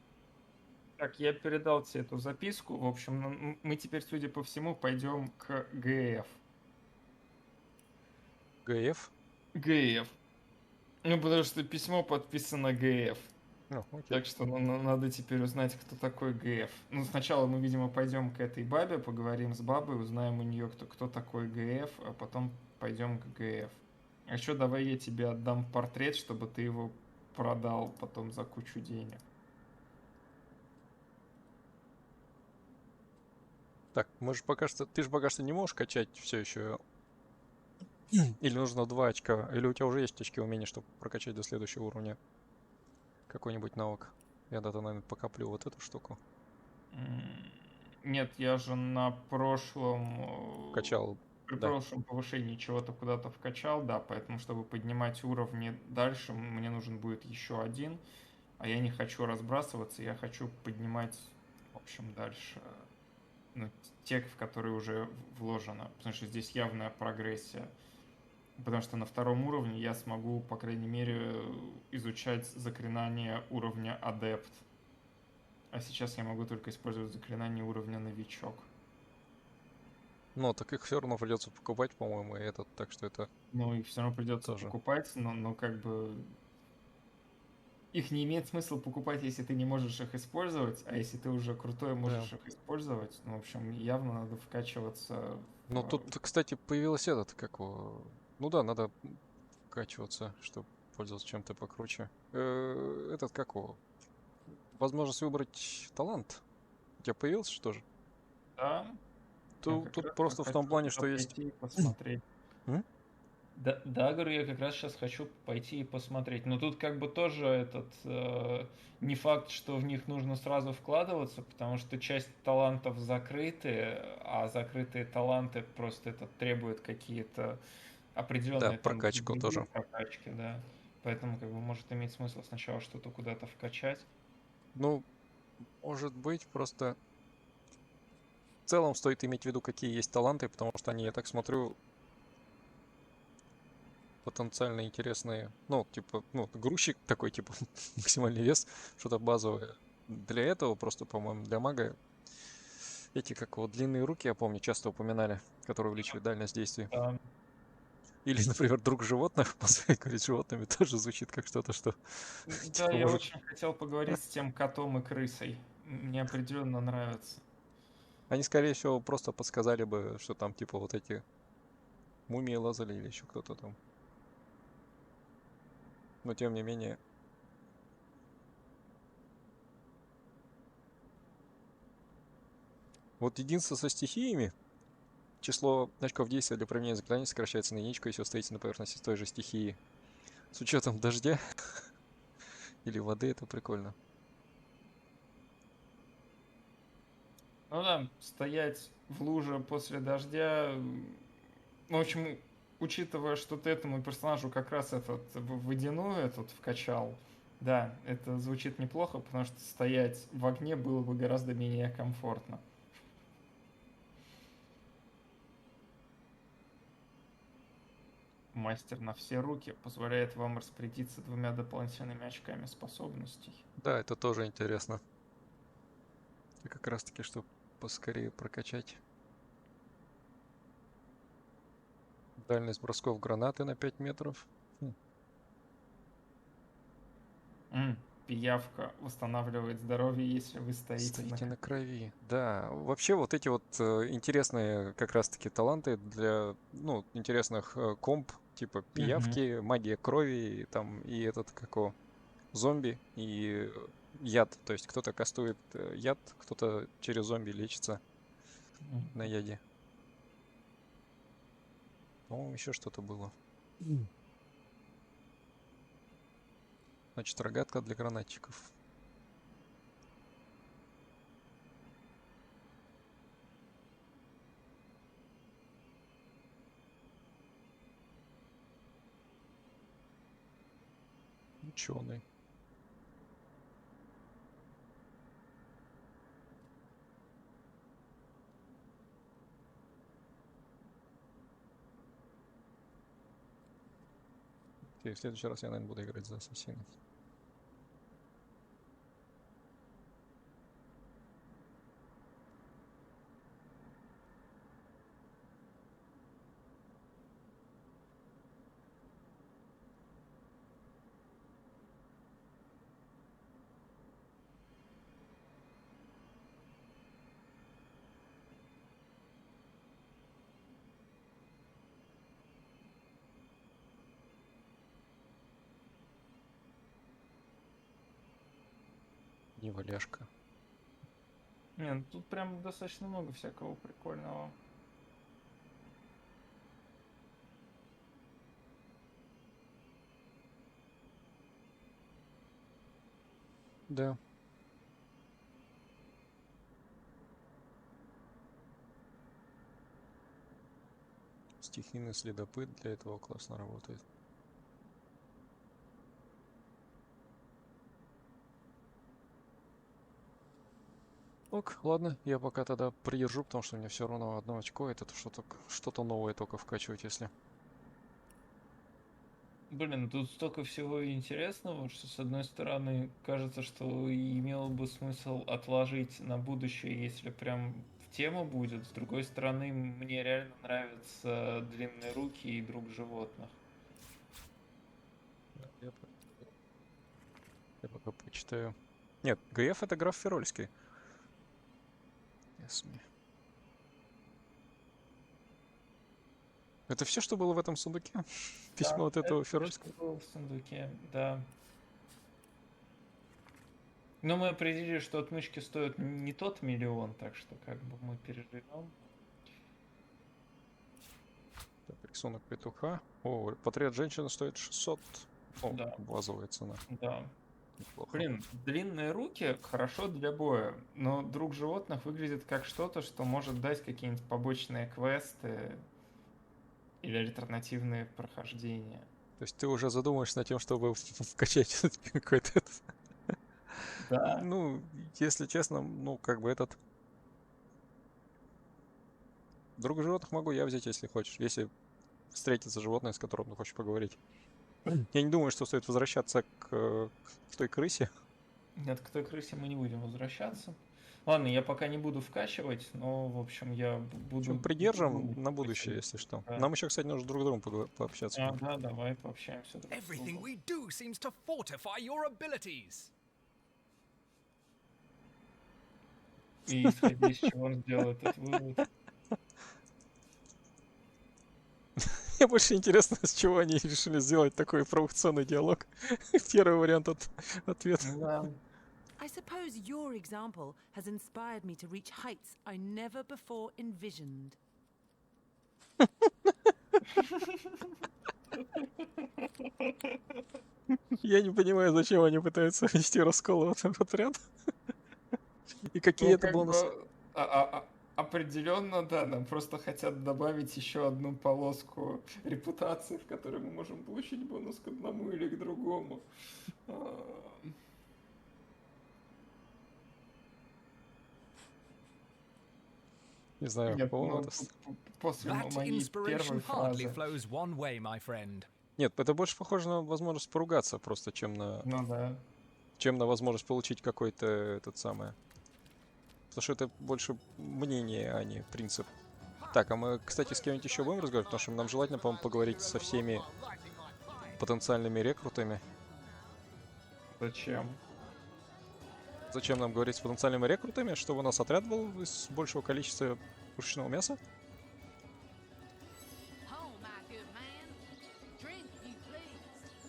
[SPEAKER 2] Так, я передал тебе эту записку. В общем, мы теперь, судя по всему, пойдем к ГФ.
[SPEAKER 1] ГФ?
[SPEAKER 2] ГФ. Ну, потому что письмо подписано ГФ.
[SPEAKER 1] Окей.
[SPEAKER 2] Так что надо теперь узнать, кто такой ГФ. Ну, сначала мы, видимо, пойдем к этой бабе, поговорим с бабой, узнаем у нее, кто такой ГФ, а потом пойдем к ГФ. А еще давай я тебе отдам портрет, чтобы ты его продал потом за кучу денег.
[SPEAKER 1] Так, мы же пока что... Ты же пока что не можешь качать все еще. Или нужно 2 очка, или у тебя уже есть очки умения, чтобы прокачать до следующего уровня какой-нибудь навык. Я тогда, наверное, покоплю вот эту штуку.
[SPEAKER 2] Нет, я же на прошлом...
[SPEAKER 1] Качал.
[SPEAKER 2] При
[SPEAKER 1] Да.
[SPEAKER 2] прошлом повышении чего-то куда-то вкачал, да, поэтому, чтобы поднимать уровни дальше, мне нужен будет еще один, а я не хочу разбрасываться, я хочу поднимать, в общем, дальше, ну, те, в которые уже вложено, потому что здесь явная прогрессия. Потому что на втором уровне я смогу, по крайней мере, изучать заклинания уровня адепт. А сейчас я могу только использовать заклинания уровня новичок.
[SPEAKER 1] Ну, так их все равно придется покупать, по-моему, и этот, так что это...
[SPEAKER 2] Ну, их все равно придется
[SPEAKER 1] тоже
[SPEAKER 2] покупать, но как бы... Их не имеет смысла покупать, если ты не можешь их использовать, а если ты уже крутой можешь их использовать, ну, в общем, явно надо вкачиваться.
[SPEAKER 1] Ну, тут, кстати, появился этот, как его... Ну да, надо вкачиваться, чтобы пользоваться чем-то покруче. Этот, как его... Возможность выбрать талант. У тебя появился, что же?
[SPEAKER 2] Да.
[SPEAKER 1] Тут просто в том плане, что есть...
[SPEAKER 2] Посмотреть. Да, говорю, я как раз сейчас хочу пойти и посмотреть. Но тут как бы тоже этот не факт, что в них нужно сразу вкладываться, потому что часть талантов закрыты, а закрытые таланты просто это требуют какие-то определенные
[SPEAKER 1] Да, прокачку тоже.
[SPEAKER 2] Прокачки, да. Поэтому как бы может иметь смысл сначала что-то куда-то вкачать.
[SPEAKER 1] Ну, может быть, просто в целом стоит иметь в виду, какие есть таланты, потому что они, я так смотрю, потенциально интересные. Ну, типа, ну, грузчик такой, типа, максимальный вес, что-то базовое. Для этого просто, по-моему, для мага эти, как вот, длинные руки, я помню, часто упоминали, которые увеличивают дальность действий.
[SPEAKER 2] Да.
[SPEAKER 1] Или, например, друг животных, позволить говорить животными, тоже звучит как что-то, что...
[SPEAKER 2] Да, я очень хотел поговорить с тем котом и крысой. Мне определенно нравится.
[SPEAKER 1] Они, скорее всего, просто подсказали бы, что там, типа, вот эти мумии лазали или еще кто-то там. Но, тем не менее... Вот единство со стихиями, число очков действия для применения заклинаний сокращается на единичку, если вы стоите на поверхности с той же стихии. С учетом дождя или воды, это прикольно.
[SPEAKER 2] Ну да, стоять в луже после дождя. Ну, в общем, учитывая, что ты этому персонажу как раз этот водяную этот вкачал, да, это звучит неплохо, потому что стоять в огне было бы гораздо менее комфортно. Мастер на все руки позволяет вам распорядиться 2 дополнительными очками способностей.
[SPEAKER 1] Да, это тоже интересно. И как раз таки, чтобы поскорее прокачать. Дальность бросков гранаты на 5 метров.
[SPEAKER 2] Пиявка восстанавливает здоровье, если вы
[SPEAKER 1] Стоите на крови. Да, вообще вот эти вот интересные как раз-таки таланты для, ну, интересных комп, типа пиявки, магия крови, там, и этот, какого, зомби, и яд. То есть кто-то кастует яд, кто-то через зомби лечится на яде. По-моему, еще что-то было. Значит, рогатка для гранатчиков. Ученый. И в следующий раз я, наверное, буду играть за ассасина. Неваляшка.
[SPEAKER 2] Не, ну тут прям достаточно много всякого прикольного.
[SPEAKER 1] Да. Стихийный следопыт для этого классно работает. Ок, ладно, я пока тогда придержу, потому что у меня все равно 1 очко, это что-то новое только вкачивать, если...
[SPEAKER 2] Блин, тут столько всего интересного, что с одной стороны кажется, что имело бы смысл отложить на будущее, если прям в тему будет. С другой стороны, мне реально нравятся длинные руки и друг животных.
[SPEAKER 1] Я пока почитаю. Нет, ГФ это граф Ферольский. Если. Это все, что было в этом сундуке? Письмо
[SPEAKER 2] Да,
[SPEAKER 1] от этого
[SPEAKER 2] это
[SPEAKER 1] Ферольского?
[SPEAKER 2] что было в сундуке, да. Но мы определили, что отмычки стоят не тот миллион, так что как бы мы переживем.
[SPEAKER 1] Так, рисунок петуха. О, портрет женщины стоит 600. О,
[SPEAKER 2] Да.
[SPEAKER 1] базовая цена.
[SPEAKER 2] Да.
[SPEAKER 1] Неплохо.
[SPEAKER 2] Блин, длинные руки хорошо для боя, но друг животных выглядит как что-то, что может дать какие-нибудь побочные квесты или альтернативные прохождения.
[SPEAKER 1] То есть ты уже задумаешься над тем, чтобы вкачать какой-то этот...
[SPEAKER 2] Да.
[SPEAKER 1] Ну, если честно, ну, как бы этот... Друг животных могу я взять, если хочешь. Если встретится животное, с которым ты хочешь поговорить. Я не думаю, что стоит возвращаться к той крысе.
[SPEAKER 2] Нет, к той крысе мы не будем возвращаться. Ладно, я пока не буду вкачивать, но, в общем, я буду...
[SPEAKER 1] В общем, придержим
[SPEAKER 2] буду
[SPEAKER 1] на будущее,
[SPEAKER 2] вкачивать.
[SPEAKER 1] если что.
[SPEAKER 2] Да.
[SPEAKER 1] Нам еще, кстати, нужно друг с другом пообщаться.
[SPEAKER 2] Да, давай пообщаемся друг с
[SPEAKER 6] Everything
[SPEAKER 2] другом.
[SPEAKER 6] we do seems to fortify your abilities.
[SPEAKER 2] И исходя из чего он сделал этот вывод.
[SPEAKER 1] Мне больше интересно, с чего они решили сделать такой провокационный диалог. Первый вариант ответа.
[SPEAKER 2] Да.
[SPEAKER 7] I suppose your example has inspired me to reach heights I never before envisioned.
[SPEAKER 1] Я не понимаю, зачем они пытаются вести раскол в этом отряд. И какие
[SPEAKER 2] Ну,
[SPEAKER 1] это
[SPEAKER 2] как
[SPEAKER 1] бонусы.
[SPEAKER 2] бы, определенно, да, нам просто хотят добавить еще одну полоску репутации, в которой мы можем получить бонус к одному или к другому.
[SPEAKER 1] Не знаю,
[SPEAKER 2] Нет,
[SPEAKER 1] по-моему,
[SPEAKER 2] ну,
[SPEAKER 1] это...
[SPEAKER 2] после
[SPEAKER 6] That
[SPEAKER 2] моей первой
[SPEAKER 6] inspiration hardly
[SPEAKER 2] фразы.
[SPEAKER 6] flows one way, my friend.
[SPEAKER 1] Нет, это больше похоже на возможность поругаться просто, чем на
[SPEAKER 2] Ну да.
[SPEAKER 1] возможность получить какой-то этот самый. Потому что это больше мнение, а не принцип. Так, а мы, кстати, с кем-нибудь еще будем разговаривать? Потому что нам желательно, по-моему, поговорить со всеми потенциальными рекрутами.
[SPEAKER 2] Зачем?
[SPEAKER 1] Зачем нам говорить с потенциальными рекрутами? Чтобы у нас отряд был из большего количества пушечного мяса?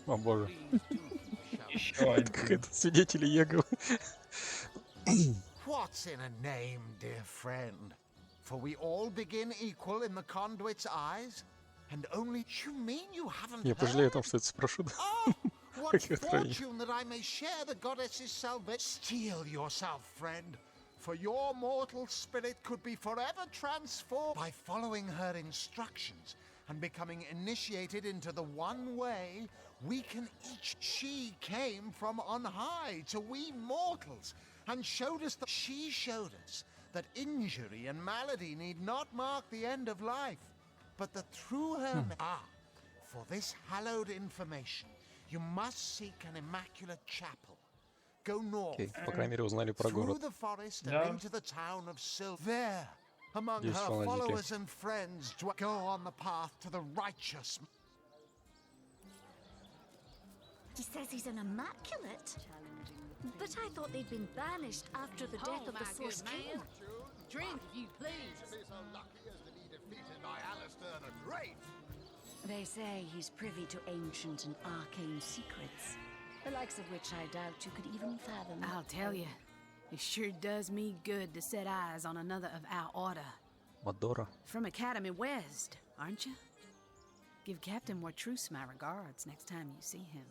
[SPEAKER 1] О боже.
[SPEAKER 2] Еще
[SPEAKER 1] Это
[SPEAKER 2] один.
[SPEAKER 1] какая-то свидетели Еговы.
[SPEAKER 10] What's in a name, dear friend? For we all begin equal in the conduit's eyes, and only you mean you haven't
[SPEAKER 1] Я пожалею о
[SPEAKER 10] heard?
[SPEAKER 1] том, что это спрошу. Да?
[SPEAKER 10] Oh, what
[SPEAKER 1] Какие откровения.
[SPEAKER 10] fortune that I may share the goddess's salvation. Steel yourself, friend, for your mortal spirit could be forever transformed by following her instructions and becoming initiated into the one way we can each. She came from on high to we mortals and showed us that she showed us that injury and malady need not mark the end of life, but that through her for this hallowed information you must seek an immaculate chapel. Go north,
[SPEAKER 1] Окей, по крайней мере, узнали про
[SPEAKER 10] through
[SPEAKER 1] город.
[SPEAKER 10] the forest
[SPEAKER 2] Да.
[SPEAKER 10] and into the town of Sil. There, among
[SPEAKER 1] Есть
[SPEAKER 10] her
[SPEAKER 1] фанатики.
[SPEAKER 10] followers and friends, go on the path to the righteous.
[SPEAKER 4] He says he's an immaculate. But I thought they'd been banished after the death of the Source King.
[SPEAKER 7] Drink, if you please.
[SPEAKER 4] They say he's privy to ancient and arcane secrets, the likes of which I doubt you could even fathom.
[SPEAKER 11] I'll tell you, it sure does me good to set eyes on another of our order.
[SPEAKER 1] Мадора.
[SPEAKER 11] From Academy West, aren't you? Give Captain Wartruce my regards next time you see him.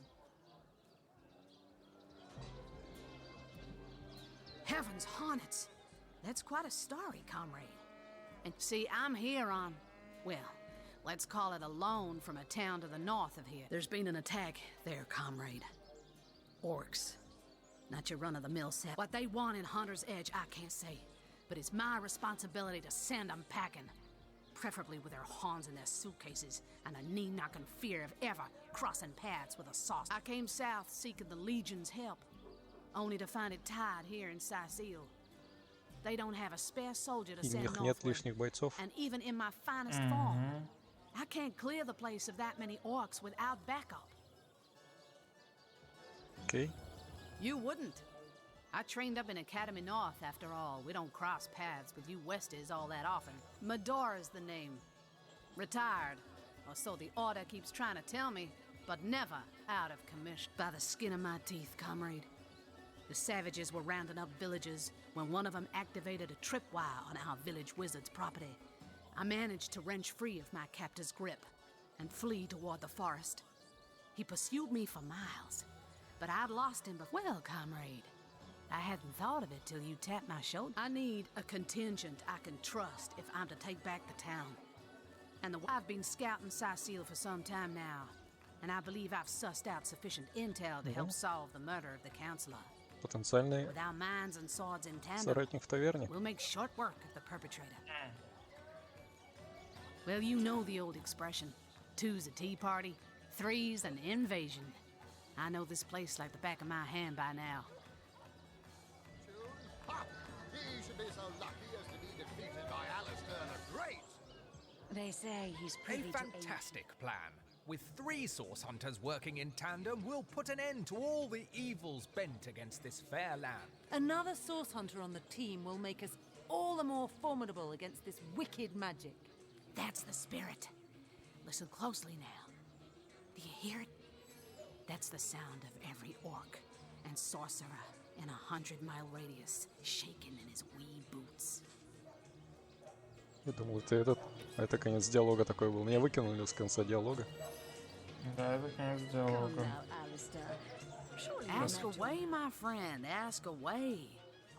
[SPEAKER 11] Heavens hornets! That's quite a story, comrade. And see, I'm here on, well, let's call it a loan from a town to the north of here. There's been an attack there, comrade. Orcs. Not your run-of-the-mill set. What they want in Hunter's Edge, I can't say. But it's my responsibility to send them packing. Preferably with their horns in their suitcases and a knee-knocking fear of ever crossing paths with a sauce. I came south seeking the Legion's help, only to find it tied here in Sicil. They don't have a spare soldier to
[SPEAKER 1] И у
[SPEAKER 11] send
[SPEAKER 1] них нет
[SPEAKER 11] northward.
[SPEAKER 1] лишних бойцов.
[SPEAKER 11] And even in my finest form, I can't clear the place of that many orcs without backup.
[SPEAKER 1] Окей.
[SPEAKER 11] You wouldn't. I trained up in Academy North, after all. We don't cross paths with you Westers all that often. Medora's the name. Retired, or so the Order keeps trying to tell me, but never out of commission. By the skin of my teeth, comrade. The savages were rounding up villagers when one of them activated a tripwire on our village wizard's property. I managed to wrench free of my captor's grip and flee toward the forest. He pursued me for miles, but I'd lost him before. Well, comrade, I hadn't thought of it till you tapped my shoulder. I need a contingent I can trust if I'm to take back the town. And I've been scouting Sicil for some time now, and I believe I've sussed out sufficient intel to help solve the murder of the counselor.
[SPEAKER 1] Потенциальный
[SPEAKER 11] With our minds and swords in tandem,
[SPEAKER 1] соратник в таверне.
[SPEAKER 11] we'll make short work of the perpetrator. Well, you know the old expression. Two's a tea party, three's an invasion. I know this place like the back of my hand by now.
[SPEAKER 10] He should be so lucky as to be defeated by Alistair the Great.
[SPEAKER 4] They say he's
[SPEAKER 6] A
[SPEAKER 4] privy to ancient...
[SPEAKER 6] fantastic plan. With 3 source hunters working in tandem, we'll put an end to all the evils bent against this fair land.
[SPEAKER 7] Another source hunter on the team will make us all the more formidable against this wicked magic.
[SPEAKER 11] That's the spirit. Listen closely now. Do you hear it? That's the sound of every orc and sorcerer in a 100-mile radius shaking in his wee boots.
[SPEAKER 1] Я думал, это конец диалога такой был. Меня выкинули с конца диалога.
[SPEAKER 2] Да, это конец диалога.
[SPEAKER 11] Ask away, my friend, ask away.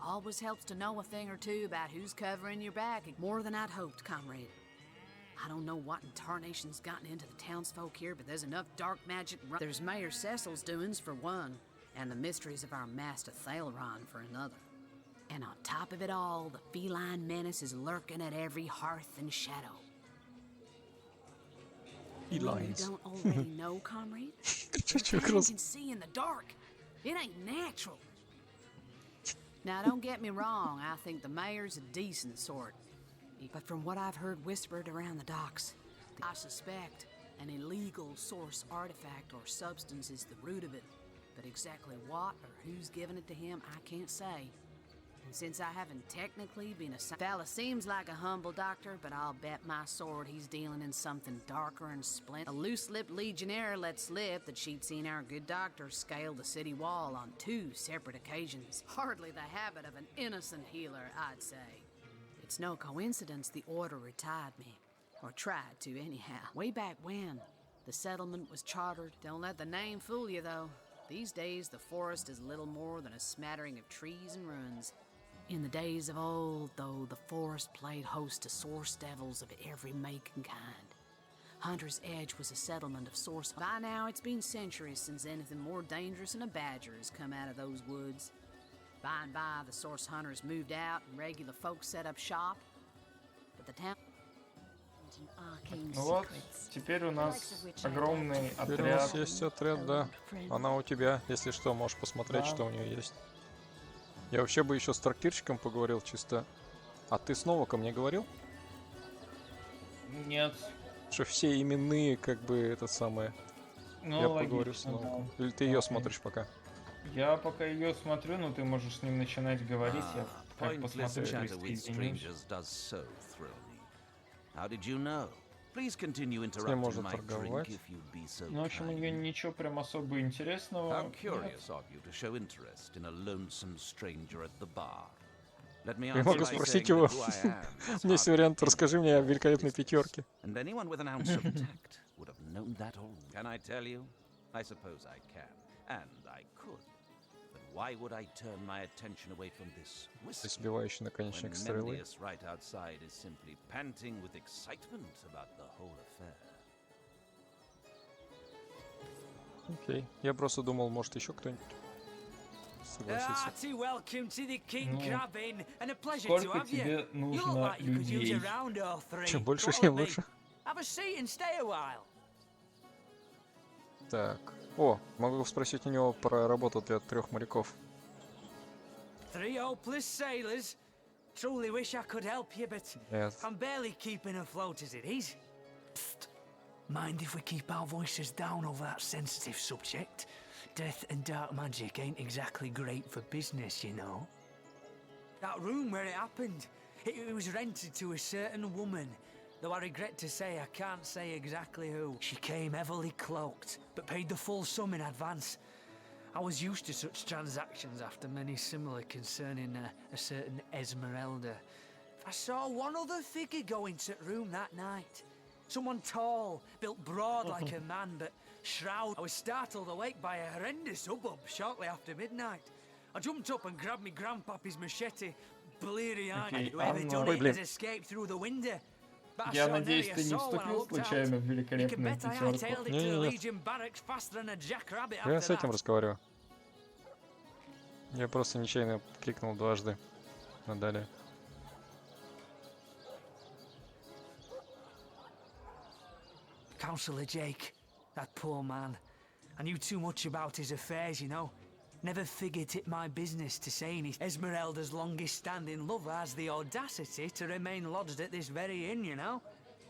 [SPEAKER 11] Always helps to know a thing or two about who's covering your back. More than I'd hoped, comrade. I don't know what in tarnation's gotten into the townsfolk here, but there's enough dark magic. There's Mayor Cecil's doings for one, and the mysteries of our master Thaleron for another. And on top of it all, the feline menace is lurking at every hearth and shadow. You don't already know, comrade? You can see in the dark. It ain't natural. Now, don't get me wrong. I think the mayor's a decent sort. But from what I've heard whispered around the docks, I suspect an illegal source artifact or substance is the root of it. But exactly what or who's giving it to him, I can't say. And since I haven't technically been a fella seems like a humble doctor, but I'll bet my sword he's dealing in something darker and splendid. A loose-lipped legionnaire let slip that she'd seen our good doctor scale the city wall on 2 separate occasions. Hardly the habit of an innocent healer, I'd say. It's no coincidence the order retired me. Or tried to, anyhow. Way back when, the settlement was chartered. Don't let the name fool you, though. These days, the forest is little more than a smattering of trees and ruins. In the days of old, though, the forest played host to source devils of every make and kind. Hunter's Edge was a settlement of source. By now, it's been centuries since anything more dangerous than a badger has come out of those woods. By and by, the source hunters moved out and regular folks set up shop. But the town...
[SPEAKER 2] Ну вот, теперь у нас огромный
[SPEAKER 1] Теперь у нас
[SPEAKER 2] отряд.
[SPEAKER 1] есть отряд, да. Она у тебя, если что, можешь посмотреть,
[SPEAKER 2] Да.
[SPEAKER 1] что у нее есть. Я вообще бы еще с трактирщиком поговорил чисто. А ты снова ко мне говорил?
[SPEAKER 2] Нет.
[SPEAKER 1] Что все именные, как бы, это самое.
[SPEAKER 2] Ну,
[SPEAKER 1] Я
[SPEAKER 2] логично,
[SPEAKER 1] поговорю с Новиком.
[SPEAKER 2] да.
[SPEAKER 1] Или ты ее смотришь пока?
[SPEAKER 2] Я пока ее смотрю, но ты можешь с ним начинать говорить. Я как посмотрю, присоединюсь.
[SPEAKER 1] С ним можно торговать.
[SPEAKER 2] Ну, в общем, ее ничего прям особо интересного.
[SPEAKER 1] Я могу спросить его. У меня есть вариант, расскажи мне о великолепной пятерке. Сбивающий наконечник стрелы. Окей. Я просто думал, может еще кто-нибудь согласится.
[SPEAKER 2] Сколько тебе нужно людей?
[SPEAKER 1] Чем больше, тем лучше. Так. О, могу спросить у него про работу для 3 моряков.
[SPEAKER 12] 3 hopeless sailors. Truly wish I could help you, but
[SPEAKER 1] Нет.
[SPEAKER 12] I'm barely keeping afloat as it is. Psst. Mind if we keep our voices down over that sensitive subject? Death and dark magic ain't exactly great for business, you know. That room where it happened, it was rented to a certain woman. Though I regret to say I can't say exactly who. She came heavily cloaked, but paid the full sum in advance. I was used to such transactions after many similar concerning a certain Esmeralda. I saw one other figure go into the room that night. Someone tall, built broad like a man, but shrouded. I was startled awake by a horrendous hubbub shortly after midnight. I jumped up and grabbed me grandpappy's machete, bleary-eyed.
[SPEAKER 2] Окей,
[SPEAKER 12] Whoever
[SPEAKER 2] Анна.
[SPEAKER 12] done it has escaped through the window.
[SPEAKER 2] Я надеюсь, ты не вступил случайно в великолепную пятерку.
[SPEAKER 1] Я с этим разговариваю. Я просто нечаянно кликнул дважды. А далее.
[SPEAKER 12] Councillor Jake, that poor man. I knew too much about his affairs, you know. Never figured it my business to say anything. Esmeralda's longest-standing lover has the audacity to remain lodged at this very inn, you know.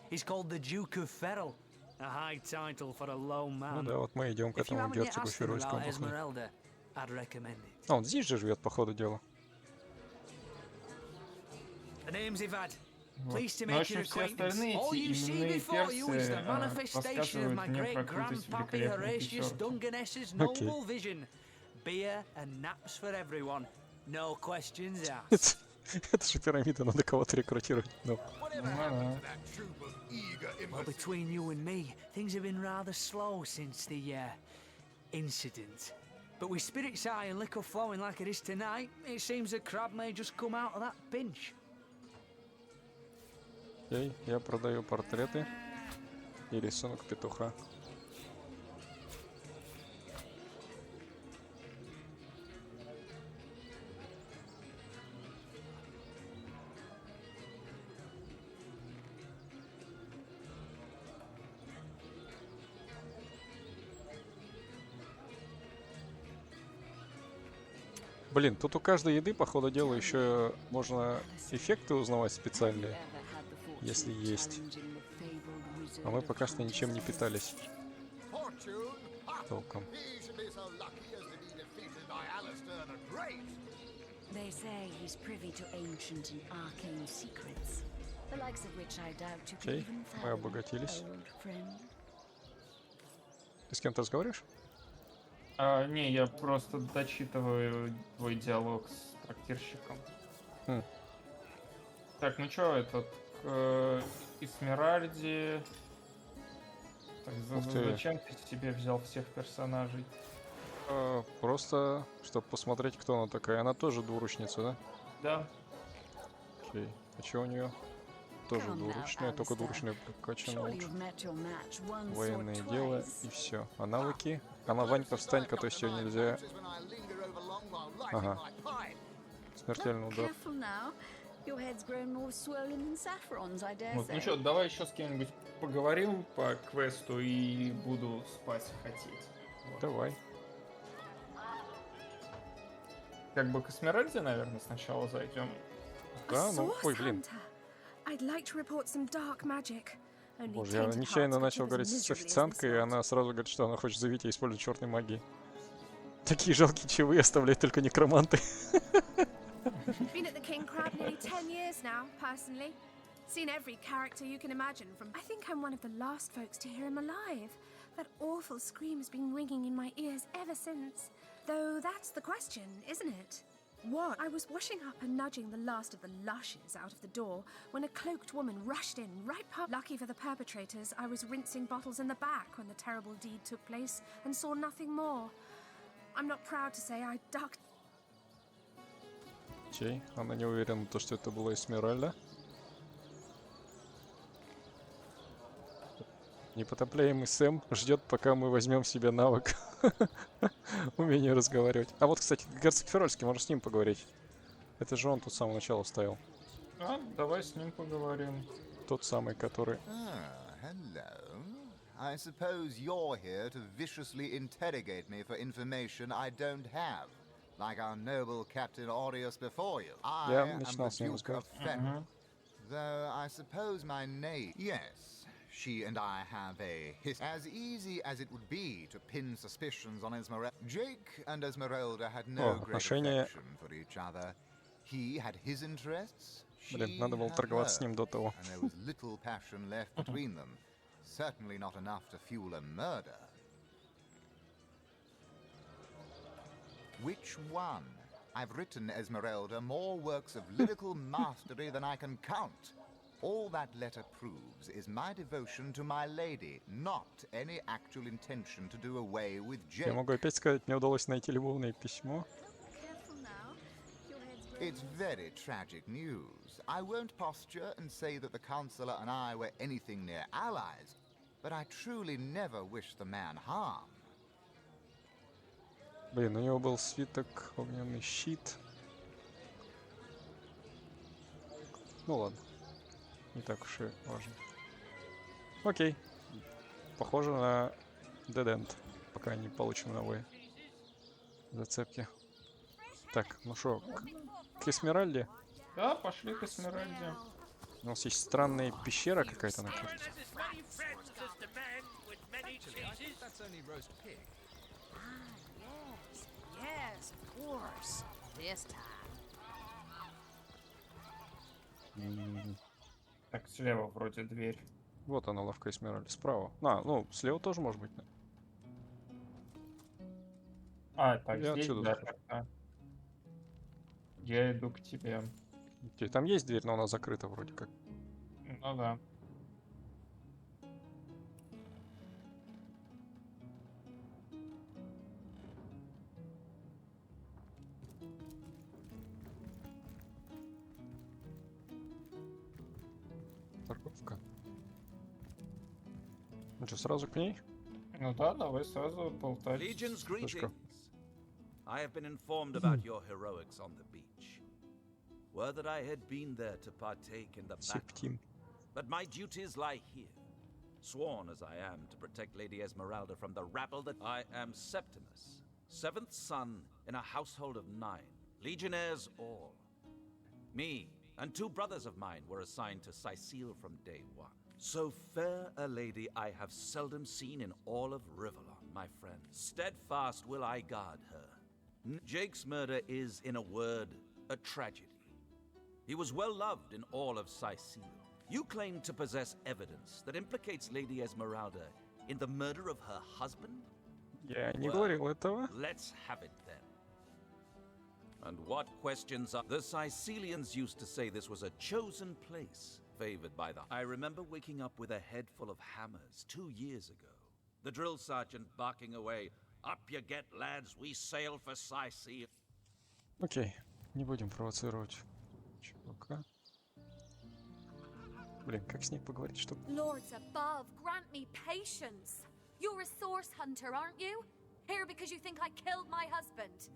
[SPEAKER 12] He's called the Duke of Ferrell. A high title for a low man.
[SPEAKER 1] Ну да, вот мы идем к этому герцогу Ферройскому.
[SPEAKER 12] I'd recommend it.
[SPEAKER 1] А, он здесь же живет, по ходу дела.
[SPEAKER 12] The name's Ivad.
[SPEAKER 2] Вот. Но, в общем, все остальные эти именные персы подсказывают мне про крутость великолепной пятерки.
[SPEAKER 12] Beer and naps for everyone. No questions asked.
[SPEAKER 1] Это же пирамида, надо кого-то рекрутировать. Ну,
[SPEAKER 12] Well, between you and me, things have been rather slow since the incident. But with spirits high and liquor flowing like it is tonight, it seems the crab may just come out of that pinch.
[SPEAKER 1] окей, я продаю портреты и рисунок петуха. Блин, тут у каждой еды, по ходу дела, еще можно эффекты узнавать специальные, если есть. А мы пока что ничем не питались. Толком.
[SPEAKER 4] They say he's privy to ancient and arcane secrets, the likes of which I doubt you could
[SPEAKER 1] Окей,
[SPEAKER 4] even
[SPEAKER 1] мы
[SPEAKER 4] fathom,
[SPEAKER 1] обогатились.
[SPEAKER 4] old friend.
[SPEAKER 1] Ты с кем-то разговариваешь?
[SPEAKER 2] Не, я просто дочитываю твой диалог с трактирщиком. Так, ну чё, этот к Эсмеральде. Так, зачем ты себе взял всех персонажей?
[SPEAKER 1] Просто, чтобы посмотреть, кто она такая. Она тоже двуручница, да?
[SPEAKER 2] Да.
[SPEAKER 1] Окей. А что у нее? Тоже двуручная, только двуручная прокачана лучше. Военное дело и все. А навыки? Она Ванька встанька, то есть ее нельзя. Ага. Смертельный удар.
[SPEAKER 2] Вот, ну что, давай еще с кем-нибудь поговорим по квесту и буду спать хотеть. Вот.
[SPEAKER 1] Давай.
[SPEAKER 2] Как бы к Эсмеральде, наверное, сначала зайдем.
[SPEAKER 1] Да, ну, ой, блин. Боже, я нечаянно начал говорить с официанткой, и она сразу говорит, что она хочет за Витя использовать черной магии. Такие жалкие чаевые оставляют только некроманты.
[SPEAKER 13] Been at the King Crab nearly 10 years now, personally. Seen every character you can imagine from... I think I'm one of the last folks to hear him alive. That awful scream has been ringing in my ears ever since. Though that's the question, isn't it? What? I was washing up and nudging the last of the lushes out of the door when a cloaked woman rushed in right past... Lucky for the perpetrators, I was rinsing bottles in the back when the terrible deed took place and saw nothing more. I'm not proud to say I ducked...
[SPEAKER 1] Окей, она не уверена, то, что это была Эсмеральда. Непотопляемый Сэм ждет, пока мы возьмем себе навык умение разговаривать. А вот, кстати, герцог Ферольский, можно с ним поговорить. Это же он тут с самого начала стоял.
[SPEAKER 2] А, давай с ним поговорим.
[SPEAKER 1] Тот самый, который...
[SPEAKER 14] Hello. I suppose you're here to viciously interrogate me for information I don't have. Like our noble Captain Aureus before you. I am the Duke of Fenrir. Though I suppose my name... Yes, she and I have a history. As easy as it would be to pin suspicions on Esmeralda. Jake and Esmeralda had no great affection for each other. He had his interests, she had hers, and there was little passion left between them. Certainly not enough to fuel a murder. Which one? I've written, Esmeralda, more works of lyrical mastery than I can count. All that letter proves is my devotion to my lady, not any actual intention to do away with Jake.
[SPEAKER 1] Я могу опять сказать, мне удалось найти любовное письмо.
[SPEAKER 14] It's very tragic news. I won't posture and say that the counselor and I were anything near allies, but I truly never wish the man harm.
[SPEAKER 1] Блин, у него был свиток, огненный щит. Ну ладно. Не так уж и важно. Окей. Похоже на dead end, пока не получим новые зацепки. Так, ну шо, к Эсмеральде?
[SPEAKER 2] Да, пошли к Эсмеральде.
[SPEAKER 1] У нас есть странная пещера какая-то на карте.
[SPEAKER 11] Yes, of course. This time.
[SPEAKER 2] Так, слева вроде дверь.
[SPEAKER 1] Вот она, лавка Эсмеральды. Справа. А, ну, слева тоже может быть.
[SPEAKER 2] А, так,
[SPEAKER 1] я
[SPEAKER 2] здесь,
[SPEAKER 1] отсюда
[SPEAKER 2] да,
[SPEAKER 1] захожу.
[SPEAKER 2] так. Я иду к тебе.
[SPEAKER 1] Окей, там есть дверь, но она закрыта вроде как.
[SPEAKER 2] Ну да.
[SPEAKER 1] Торговка. Ну что, сразу к ней?
[SPEAKER 2] Ну да, давай сразу болтать.
[SPEAKER 15] Legion's
[SPEAKER 1] Let's go.
[SPEAKER 15] greetings. I have been informed about your heroics on the beach. Were that I had been there to partake in the battle. But my duties lie here. Sworn as I am to protect Lady Esmeralda from the rabble that I am Septimus, 7th son in a household of 9, legionnaires all. Me and 2 brothers of mine were assigned to Sicile from day 1. So fair a lady I have seldom seen in all of Rivellon, my friend. Steadfast will I guard her. Jake's murder is, in a word, a tragedy. He was well loved in all of Sicile. You claim to possess evidence that implicates Lady Esmeralda in the murder of her husband?
[SPEAKER 1] Я не говорил этого.
[SPEAKER 15] Let's have it then. And what questions are... The Sicilians used to say this was a chosen place, favored by the... I remember waking up with a head full of hammers 2 years ago. The drill sergeant barking away, "Up you get, lads, we sail for Sicile."
[SPEAKER 1] Окей, не будем провоцировать чувака. Блин, как с ней поговорить, чтобы...
[SPEAKER 4] Lords above, grant me patience. You're a source hunter, aren't you? Here because you think I killed my husband.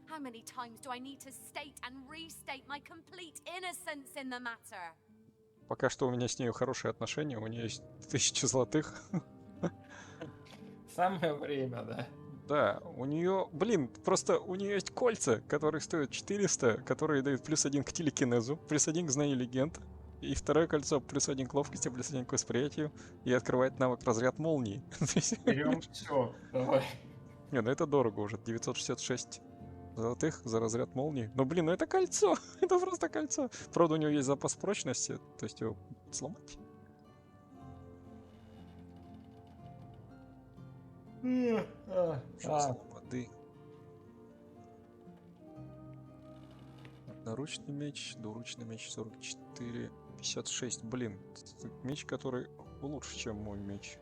[SPEAKER 4] How many times do I need to state and restate my complete innocence in the matter?
[SPEAKER 1] Пока что у меня с ней хорошие отношения, у нее есть 1000 золотых.
[SPEAKER 2] Самое время, да.
[SPEAKER 1] Да, у нее, блин, просто у нее есть кольца, которые стоят 400, которые дают +1 к телекинезу, +1 к знанию легенд, и второе кольцо +1 к ловкости, +1 к восприятию, и открывает навык разряд молнии.
[SPEAKER 2] Берем все, давай.
[SPEAKER 1] Не, ну это дорого уже, 966 золотых за разряд молнии. Но, блин, ну это кольцо, это просто кольцо. Правда, у него есть запас прочности, то есть его сломать. Воды. Одноручный меч, двуручный меч 44, 56. Блин, меч, который лучше, чем мой меч.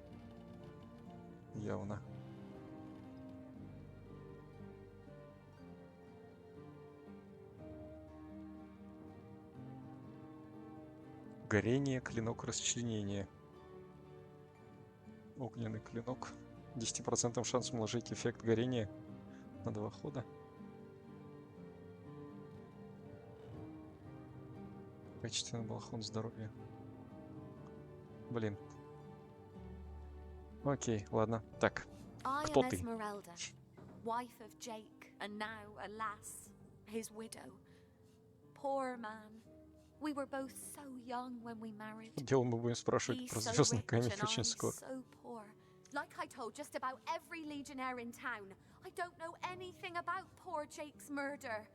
[SPEAKER 1] Явно. Горение, клинок расчленения. Огненный клинок. 10% шанс умножить эффект горения на 2 хода. Качественный балахон здоровья. Блин. Окей, ладно. Так, кто ты?
[SPEAKER 4] Wife of Jake, and now, alas, his widow. Poor man. We were both so young when we married.
[SPEAKER 1] Дело мы будем спрашивать про звездный камень очень скоро.
[SPEAKER 4] So poor. Like I told just about every legionnaire in town, I don't know anything about poor Jake's murder.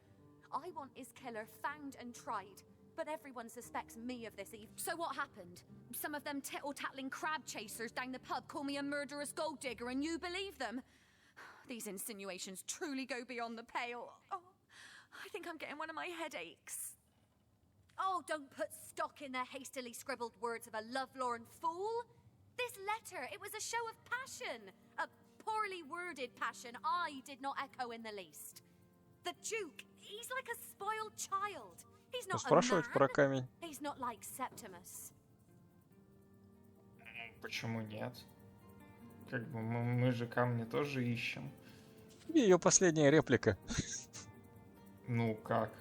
[SPEAKER 4] I want his killer found and tried, but everyone suspects me of this eve. So what happened? Some of them tittle-tattling crab chasers down the pub call me a murderous gold digger, and you believe them? These insinuations truly go beyond the pale. Oh, I think I'm getting one of my headaches. Oh, don't put stock in the hastily scribbled words of a lovelorn fool. This letter, it was a show of passion. A poorly worded passion I did not echo in the least. The Duke, he's like a spoiled child. He's not a man. He's not like Septimus.
[SPEAKER 2] Почему нет? Как бы мы же камни тоже ищем.
[SPEAKER 1] Ее последняя реплика.
[SPEAKER 2] Ну как?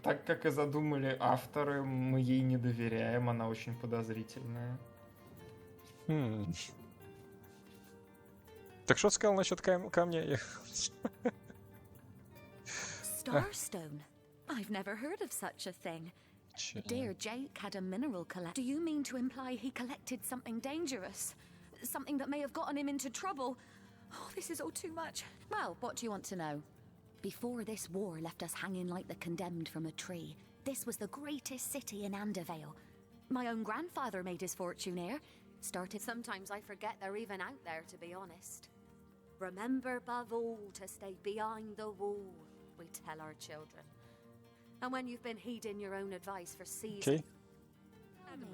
[SPEAKER 2] Так как и задумали авторы, мы ей не доверяем, она очень подозрительная.
[SPEAKER 1] Так что сказал насчет камня?
[SPEAKER 4] Starstone? I've never heard of such a thing. Dear Jake had a mineral collector. Do you mean to imply he collected something dangerous? Something that may have gotten him into trouble? Oh, this is all too much. Well, what do you want to know? Before this war left us hanging like the condemned from a tree, this was the greatest city in Andervale. My own grandfather made his fortune here. Started. Sometimes I forget they're even out there, to be honest. Remember above all to stay behind the wall, we tell our children.
[SPEAKER 16] And when you've been heeding your own advice for seasons.
[SPEAKER 1] Окей.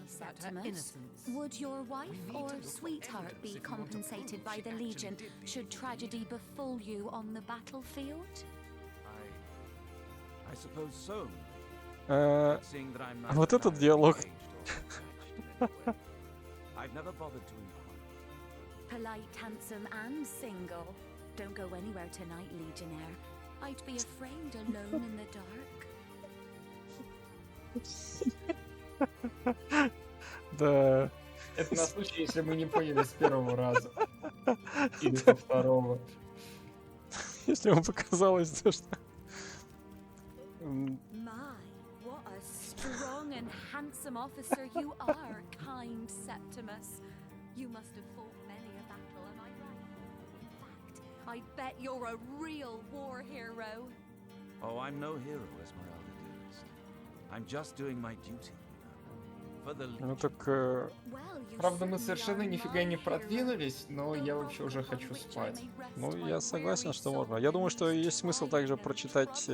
[SPEAKER 4] Septimus, would your wife or sweetheart be compensated by the Legion should tragedy befall you on the battlefield?
[SPEAKER 15] I suppose so. Seeing that I'm
[SPEAKER 1] Вот этот диалог.
[SPEAKER 15] I've never bothered to inquire.
[SPEAKER 4] Polite, handsome, and single. Don't go anywhere tonight, Legionnaire. I'd be afraid alone in the dark.
[SPEAKER 1] Да.
[SPEAKER 2] Это на случай, если мы не поняли с первого раза. Или со второго.
[SPEAKER 1] Если вам показалось, то что...
[SPEAKER 4] My, what a strong and handsome officer you are, kind Septimus. You must have fought many a battle, am I right? In fact, I bet you're a real war hero.
[SPEAKER 15] Oh, I'm no hero, as my elder dearest. I'm just doing my duty.
[SPEAKER 1] Ну так...
[SPEAKER 2] Правда, мы совершенно нифига не продвинулись, но я вообще уже хочу спать.
[SPEAKER 1] Ну, я согласен, что можно. Я думаю, что есть смысл также прочитать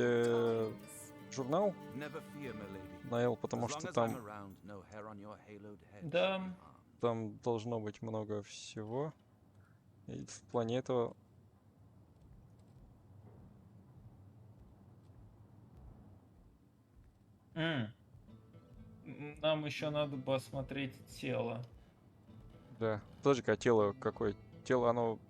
[SPEAKER 1] журнал на L, потому что там...
[SPEAKER 2] Да.
[SPEAKER 1] Там должно быть много всего. И в плане этого...
[SPEAKER 2] Нам еще надо бы осмотреть тело.
[SPEAKER 1] Да. Подожди-ка, а тело какое? Тело, оно...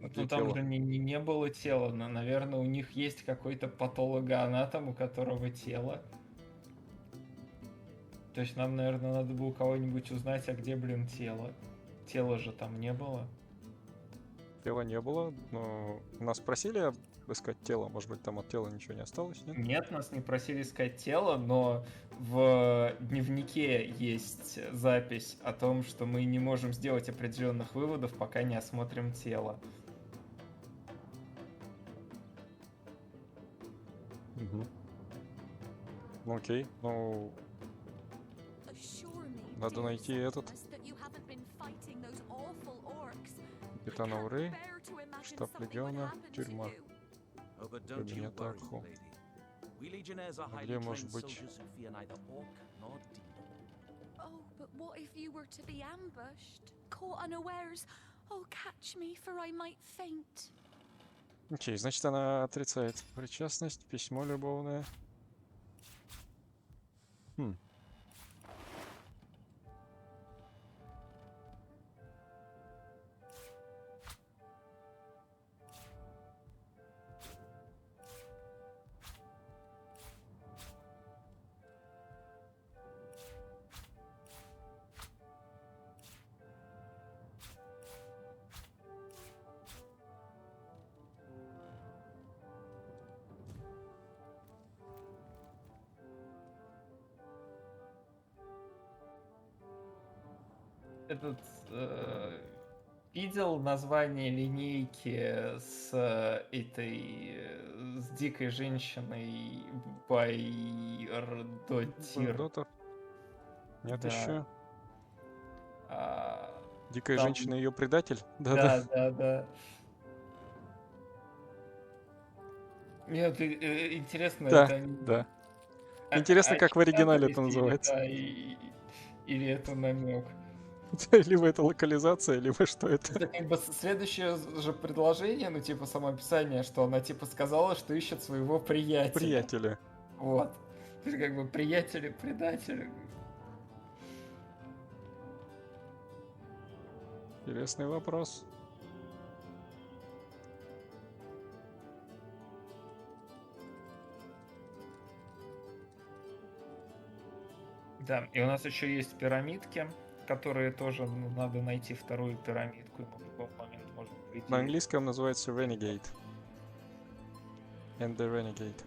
[SPEAKER 2] Ну там же не было тела, но, наверное, у них есть какой-то патологоанатом, у которого тело. То есть нам, наверное, надо бы у кого-нибудь узнать, а где, блин, тело. Тела же там не было.
[SPEAKER 1] Тела не было, но нас просили искать тело. Может быть, там от тела ничего не осталось, нет?
[SPEAKER 2] Нет, нас не просили искать тело, но в дневнике есть запись о том, что мы не можем сделать определенных выводов, пока не осмотрим тело.
[SPEAKER 1] Угу. Ну окей, ну... Надо найти этот... Капитан Ауры, штаб легиона, тюрьма. Кабинет Арху. Где может быть... Окей, значит, она отрицает причастность, письмо любовное.
[SPEAKER 2] Видел название линейки с с дикой женщиной Байрдотир?
[SPEAKER 1] Нет,
[SPEAKER 2] да.
[SPEAKER 1] еще. Дикая
[SPEAKER 2] там...
[SPEAKER 1] женщина ее предатель?
[SPEAKER 2] Да. Нет, интересно.
[SPEAKER 1] Да,
[SPEAKER 2] это...
[SPEAKER 1] да. Интересно, как в оригинале это называется.
[SPEAKER 2] Да, или это намек.
[SPEAKER 1] Либо это локализация, либо что это.
[SPEAKER 2] Это как бы следующее же предложение, ну типа самоописание, что она типа сказала, что ищет своего приятеля.
[SPEAKER 1] Приятеля.
[SPEAKER 2] Вот. То есть как бы приятели-предатели.
[SPEAKER 1] Интересный вопрос.
[SPEAKER 2] Да, и у нас еще есть пирамидки, которые тоже надо найти вторую пирамидку, и мы в любой момент можем прийти.
[SPEAKER 1] На английском называется Renegade. And the Renegade.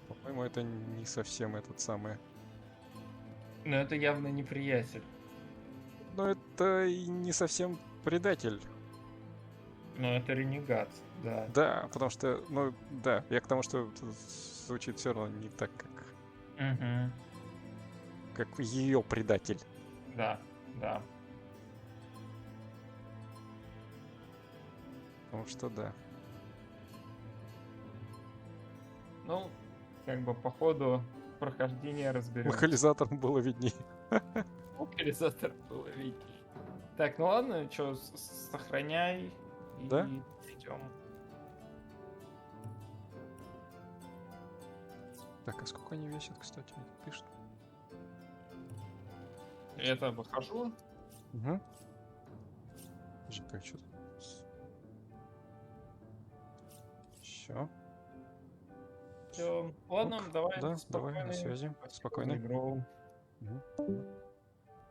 [SPEAKER 1] По-моему, это не совсем этот самый.
[SPEAKER 2] Но это явно не приятель.
[SPEAKER 1] Но это и не совсем предатель.
[SPEAKER 2] Но это ренегат, да.
[SPEAKER 1] Да, потому что, ну, да, я к тому, что звучит все равно не так, как...
[SPEAKER 2] Угу.
[SPEAKER 1] Как ее предатель.
[SPEAKER 2] Да.
[SPEAKER 1] Потому что да.
[SPEAKER 2] Ну, как бы по ходу прохождения разберем.
[SPEAKER 1] Локализатор было виднее.
[SPEAKER 2] Локализатор было виднее. Так, ну ладно, что, сохраняй и
[SPEAKER 1] Да?
[SPEAKER 2] идем.
[SPEAKER 1] Так, а сколько они весят, кстати, пишут?
[SPEAKER 2] Это выхожу.
[SPEAKER 1] Угу. Так, что тут? Все.
[SPEAKER 2] Все. Ладно, давай.
[SPEAKER 1] Да, давай, на
[SPEAKER 2] спокойной,
[SPEAKER 1] связи.
[SPEAKER 2] спасибо за
[SPEAKER 1] Спокойно.
[SPEAKER 2] игру.
[SPEAKER 1] Угу.